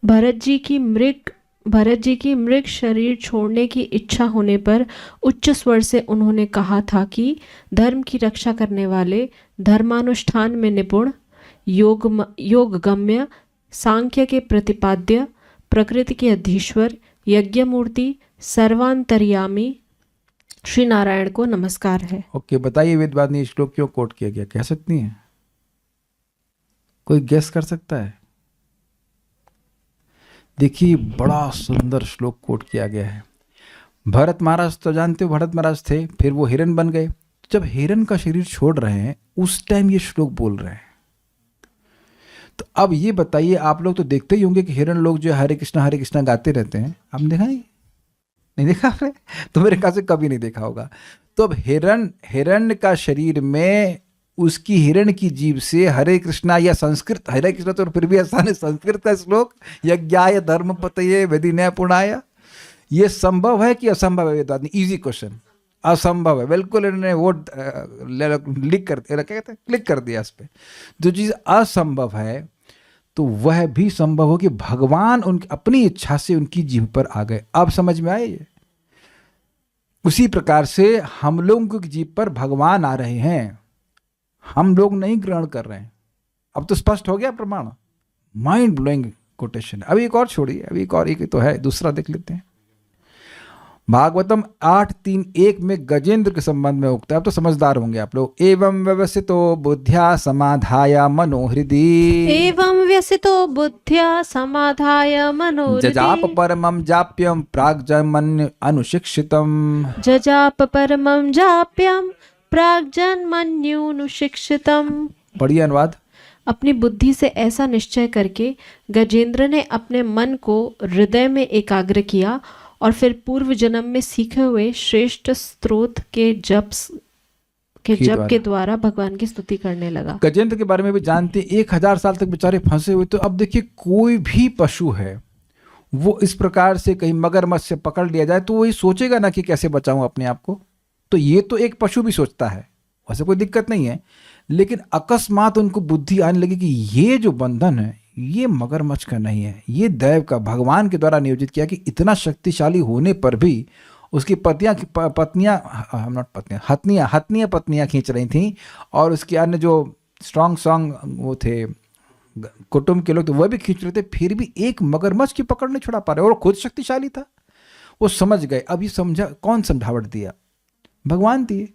भरत जी की मृग शरीर छोड़ने की इच्छा होने पर उच्च स्वर से उन्होंने कहा था कि धर्म की रक्षा करने वाले, धर्मानुष्ठान में निपुण, योगगम्य, सांख्य के प्रतिपाद्य, प्रकृति के अधीश्वर, यज्ञ मूर्ति, सर्वांतर्यामी श्री नारायण को नमस्कार है। ओके, बताइए वेदवाद ने श्लोक क्यों कोट किया गया, कह सकती हैं? कोई गेस कर सकता है? देखिए बड़ा सुंदर श्लोक कोट किया गया है। भरत महाराज तो जानते हो, भरत महाराज थे, फिर वो हिरन बन गए। जब हिरन का शरीर छोड़ रहे हैं उस टाइम ये श्लोक बोल रहे हैं। तो अब ये बताइए, आप लोग तो देखते ही होंगे कि हिरन लोग जो हरे कृष्णा गाते रहते हैं। आपने देखा नहीं देखा आपने? तो मेरे ख्याल से कभी नहीं देखा होगा। तो अब हिरन का शरीर में उसकी हिरण की जीभ से हरे कृष्णा या संस्कृत, हरे कृष्णा तो फिर भी आसान है, संस्कृत का श्लोक यज्ञाय धर्म पतये विधिनय पूर्णाय, ये संभव है कि असंभव है? वेदांत ने इजी क्वेश्चन, असंभव है बिल्कुल। इन्होंने वो लिख कर, क्या कहते हैं, क्लिक कर दिया इस पर। जो चीज़ असंभव है तो वह भी संभव हो कि भगवान उनकी अपनी इच्छा से उनकी जीभ पर आ गए। अब समझ में आए ये? उसी प्रकार से हम लोगों की जीभ पर भगवान आ रहे हैं, हम लोग नहीं ग्रहण कर रहे हैं। अब तो स्पष्ट हो गया प्रमाण। Mind blowing quotation. अभी एक और छोड़िए, अभी एक और, एक तो है, दूसरा देख लेते हैं। भागवतम 8.3.1 में गजेंद्र के संबंध में उगता है। अब तो समझदार होंगे आप लोग। एवं व्यवसितो बुद्ध्या समाधाय मनोहृदि, एवं व्यसितो बुद्ध्या समाधाय मनोहृदि, जजाप परमं जाप्यं प्राग्जन्मन्य अनुशिक्षितम्, जजाप परमं जाप्यं प्राग्जन्मन्युनुशिक्षितम्। पढ़िए अनुवाद। अपनी बुद्धि से ऐसा निश्चय करके गजेंद्र ने अपने मन को हृदय में एकाग्र किया और फिर पूर्व जन्म में सीखे हुए श्रेष्ठ स्त्रोत के जप के द्वारा भगवान की स्तुति करने लगा। गजेंद्र के बारे में भी जानते, 1000 साल तक बेचारे फंसे हुए। तो अब देखिए, कोई भी पशु है वो इस प्रकार से कहीं मगरमच्छ से पकड़ लिया जाए तो वही सोचेगा ना कि कैसे बचाऊं अपने आप को। तो ये तो एक पशु भी सोचता है, वैसे कोई दिक्कत नहीं है। लेकिन अकस्मात उनको बुद्धि आने लगी कि ये जो बंधन है ये मगरमच्छ का नहीं है, ये दैव का, भगवान के द्वारा नियोजित किया। कि इतना शक्तिशाली होने पर भी उसकी हथनियाँ पत्नियाँ खींच रही थीं, और उसके अन्य जो स्ट्रॉन्ग वो थे कुटुंब के लोग, तो वह भी खींच रहे थे, फिर भी एक मगरमच्छ की पकड़ नहीं छुड़ा पा रहे। और खुद शक्तिशाली था, वो समझ गए। अब ये समझा, कौन समझावट दिया? भगवान दिए।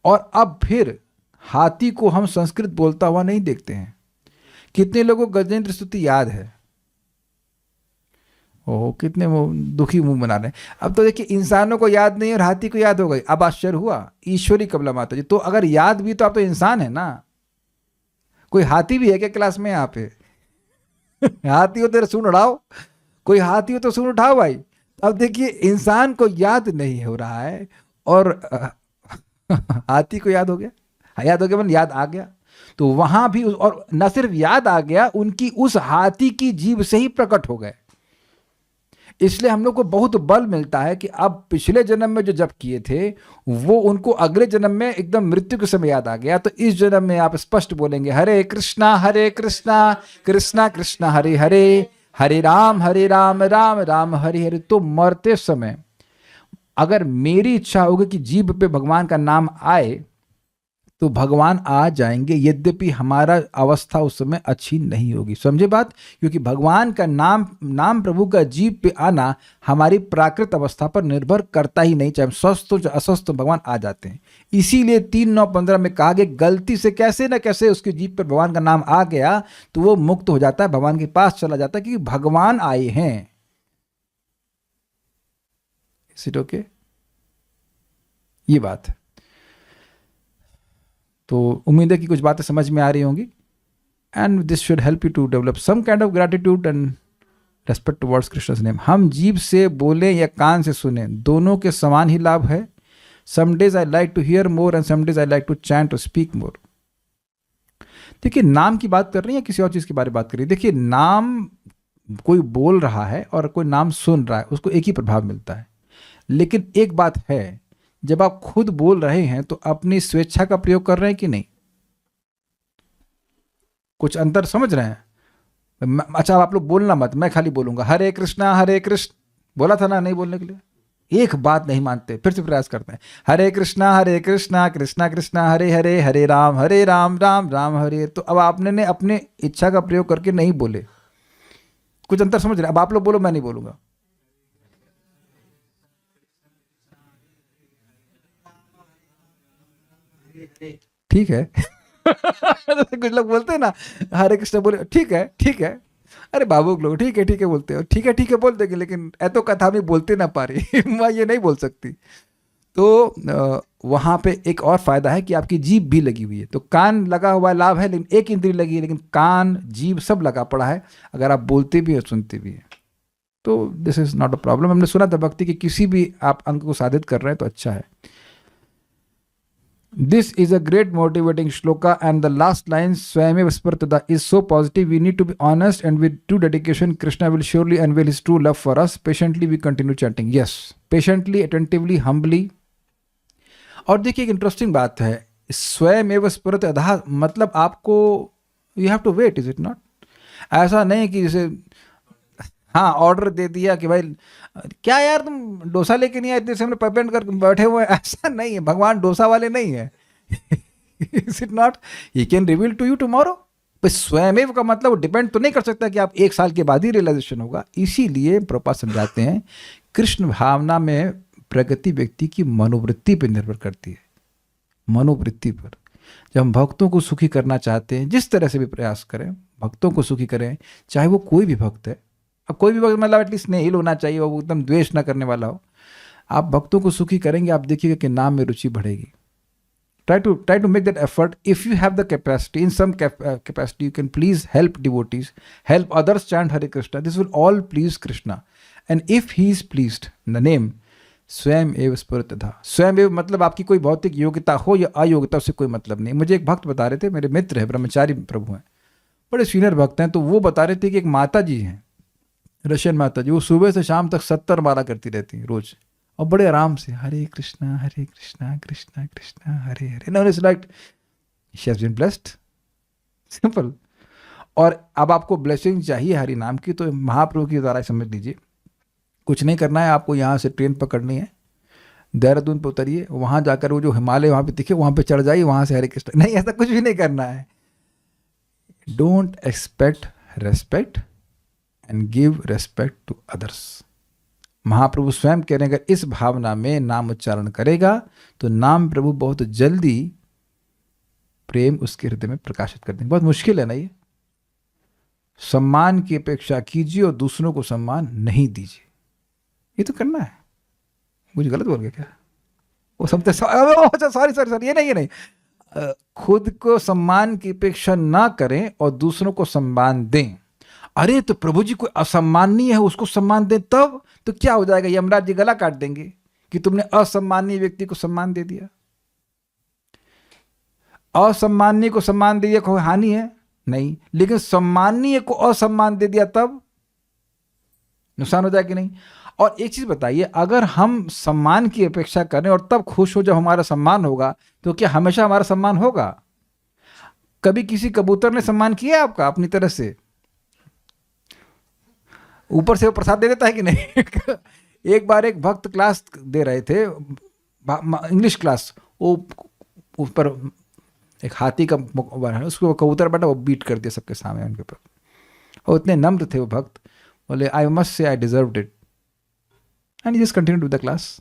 और अब फिर हाथी को हम संस्कृत बोलता हुआ नहीं देखते हैं। कितने लोगों को गजेंद्र स्तुति याद है? ओह, कितने वो दुखी मुंह बना रहे हैं। अब तो देखिए, इंसानों को याद नहीं और हाथी को याद हो गई। अब आश्चर्य हुआ। ईश्वरी कबला माता जी, तो अगर याद भी तो आप तो इंसान है ना। कोई हाथी भी है क्या क्लास में यहाँ पे? हाथी हो तेरे सुन उड़ाओ, कोई हाथी हो तो सुन उठाओ भाई। अब देखिए, इंसान को याद नहीं हो रहा है और हाथी को याद हो गया। मतलब याद आ गया। तो वहां भी और न सिर्फ याद आ गया, उनकी उस हाथी की जीभ से ही प्रकट हो गए। इसलिए हम लोग को बहुत बल मिलता है कि अब पिछले जन्म में जो जप किए थे वो उनको अगले जन्म में एकदम मृत्यु के समय याद आ गया, तो इस जन्म में आप स्पष्ट बोलेंगे हरे कृष्णा कृष्णा कृष्णा हरे हरे, हरे राम राम राम हरे हरे। तो मरते समय अगर मेरी इच्छा होगी कि जीभ पे भगवान का नाम आए तो भगवान आ जाएंगे, यद्यपि हमारा अवस्था उस समय अच्छी नहीं होगी। समझे बात? क्योंकि भगवान का नाम प्रभु का जीभ पे आना हमारी प्राकृत अवस्था पर निर्भर करता ही नहीं, चाहे हम स्वस्थ हो चाहे अस्वस्थ हो, भगवान आ जाते हैं। इसीलिए 3:9-15 में कहा गया गलती से कैसे न कैसे उसके जीभ पर भगवान का नाम आ गया तो वो मुक्त हो जाता है, भगवान के पास चला जाता है, क्योंकि भगवान आए हैं। Is it okay? ये बात है। तो उम्मीद है कि कुछ बातें समझ में आ रही होंगी, and this should help you to develop some kind of gratitude and respect towards Krishna's name. हम जीभ से बोलें या कान से सुने, दोनों के समान ही लाभ है। Some days I like to hear more and some days I like to chant और स्पीक मोर। देखिए, नाम की बात कर रही है, किसी और चीज़ के बारे में बात कर रही है? देखिए, नाम कोई बोल रहा है और कोई नाम सुन रहा है, उसको एक ही प्रभाव मिलता है। लेकिन एक बात है, जब आप खुद बोल रहे हैं तो अपनी स्वेच्छा का प्रयोग कर रहे हैं कि नहीं? कुछ अंतर समझ रहे हैं? अच्छा, आप लोग बोलना मत, मैं खाली बोलूंगा हरे कृष्णा बोला था ना नहीं बोलने के लिए। एक बात नहीं मानते, फिर से प्रयास करते हैं हरे कृष्णा कृष्णा कृष्णा हरे हरे, हरे राम राम राम हरे। तो अब आपने ने अपने इच्छा का प्रयोग करके नहीं बोले। कुछ अंतर समझ रहे हैं? अब आप लोग बोलो, मैं नहीं बोलूंगा। ठीक है। कुछ लोग बोलते हैं ना हरे कृष्ण बोले, ठीक है। अरे बाबू लोग ठीक है बोलते हो, ठीक है बोल देंगे, लेकिन ऐतो कथा में बोलते ना पा रही मैं ये नहीं बोल सकती। तो वहां पे एक और फायदा है कि आपकी जीभ भी लगी हुई है, तो कान लगा हुआ लाभ है, लेकिन एक इंद्रिय लगी है, लेकिन कान जीभ सब लगा पड़ा है अगर आप बोलते भी और सुनते भी हैं। तो this is not a problem. हमने सुना था भक्ति कि किसी भी आप अंग को साधित कर रहे हैं तो अच्छा है। This is a great motivating shloka, and the last line Swayame Vaspartada is so positive. We need to be honest, and with true dedication Krishna will surely unveil his true love for us. Patiently we continue chanting. Yes, patiently, attentively, humbly. और देखिए एक interesting बात है, स्वयमेव स्फुरत्यधा मतलब आपको you have to wait, is it not? ऐसा नहीं कि जैसे हाँ ऑर्डर दे दिया कि भाई क्या यार तुम डोसा लेके नहीं आए, इतने से हमने पेमेंट कर बैठे हुए हैं, ऐसा नहीं है। भगवान डोसा वाले नहीं है। Is it not? He can reveal to you tomorrow. बस स्वयमेव का मतलब वो डिपेंड तो नहीं कर सकता कि आप 1 साल के बाद ही रियलाइजेशन होगा। इसीलिए प्रभुपाद समझाते हैं कृष्ण भावना में प्रगति व्यक्ति की मनोवृत्ति पर निर्भर करती है, मनोवृत्ति पर। जब हम भक्तों को सुखी करना चाहते हैं, जिस तरह से भी प्रयास करें भक्तों को सुखी करें, चाहे वो कोई भी भक्त है। अब कोई भी भक्त मतलब एटलीस्ट स्नेहिल होना चाहिए, वो एकदम द्वेष ना करने वाला हो। आप भक्तों को सुखी करेंगे, आप देखिएगा कि नाम में रुचि बढ़ेगी। try to make that effort. If you have the capacity, in some capacity you can please help devotees, help others chant Hare Krishna. This will all please Krishna, and if he is pleased, the name स्वयं एव स्फुरत्यधा। स्वयं एव मतलब आपकी कोई भौतिक योग्यता हो या अयोग्यता, से कोई मतलब नहीं। मुझे एक भक्त बता रहे थे, मेरे मित्र है, ब्रह्मचारी प्रभु हैं, बड़े सीनियर भक्त हैं, तो वो बता रहे थे कि एक माता जी हैं, रशियन माता जी, वो सुबह से शाम तक 70 माला करती रहती हैं रोज, और बड़े आराम से Hare Krishna Krishna Krishna Hare Hare. No, it's like she has been blessed, simple. और अब आपको ब्लेसिंग चाहिए हरि नाम की, तो महाप्रभु के द्वारा समझ लीजिए, कुछ नहीं करना है आपको। यहाँ से ट्रेन पकड़नी है, देहरादून पर उतरिए, वहाँ जाकर वो जो हिमालय वहाँ पे दिखे वहाँ पे चढ़ जाइए, वहाँ से हरे कृष्ण। नहीं, ऐसा कुछ भी नहीं करना है। Don't expect respect and give respect to others. Mahaprabhu स्वयं कह रहे हैं, अगर इस भावना में नाम उच्चारण करेगा तो नाम प्रभु बहुत जल्दी प्रेम उसके हृदय में प्रकाशित कर देंगे। बहुत मुश्किल है ना ये। सम्मान की अपेक्षा कीजिए और दूसरों को सम्मान नहीं दीजिए, ये तो करना है। मुझे गलत बोल गया क्या? वो समझते सॉरी, ये नहीं। खुद को सम्मान की अपेक्षा ना करें और दूसरों को सम्मान दें। अरे तो प्रभु जी कोई असम्मानीय है उसको सम्मान दें, तब तो क्या हो जाएगा? यमराज जी गला काट देंगे कि तुमने असम्मानीय व्यक्ति को सम्मान दे दिया। असम्मानीय को सम्मान दे दिया, कोई हानि है? नहीं। लेकिन सम्मानीय को असम्मान दे दिया तब नुकसान हो जाए कि नहीं? और एक चीज़ बताइए, अगर हम सम्मान की अपेक्षा करें और तब खुश हो जब हमारा सम्मान होगा, तो क्या हमेशा हमारा सम्मान होगा? कभी किसी कबूतर ने सम्मान किया आपका अपनी तरह से? ऊपर से वो प्रसाद दे देता है कि नहीं? एक बार एक भक्त क्लास दे रहे थे, इंग्लिश क्लास, वो उस पर एक हाथी का बना है, उसको कबूतर बैठा, वो बीट कर दिया सबके सामने उनके ऊपर। और इतने नम्र थे वो भक्त, बोले I must say I deserved it, and he just continued with the class.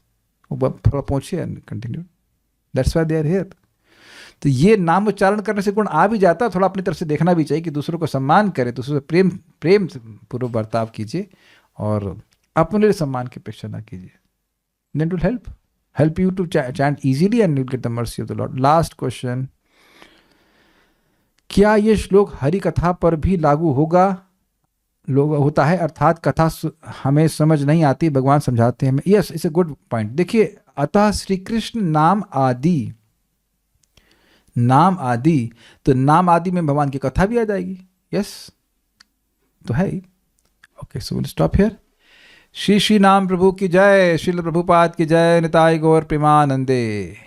वो थोड़ा पहुंचे and continued, that's why they are here. तो ये नाम उच्चारण करने से गुण आ भी जाता है, थोड़ा अपनी तरफ से देखना भी चाहिए कि दूसरों को सम्मान करें, दूसरों से प्रेम से पूर्व बर्ताव कीजिए और अपने लिए सम्मान की अपेक्षा ना कीजिए। Then will help you to chant easily and you get the mercy of the Lord. Last question, क्या ये श्लोक हरि कथा पर भी लागू होता है? अर्थात कथा हमें समझ नहीं आती, भगवान समझाते हैं हमें। Yes, it's a good point. देखिए, अतः श्री कृष्ण नाम आदि, तो नाम आदि में भगवान की कथा भी आ जाएगी। यस, तो है ही। Okay, so will stop here. Shri Shri नाम प्रभु की जय, श्रील प्रभुपाद की जय, निताय गौर प्रेमानंदे।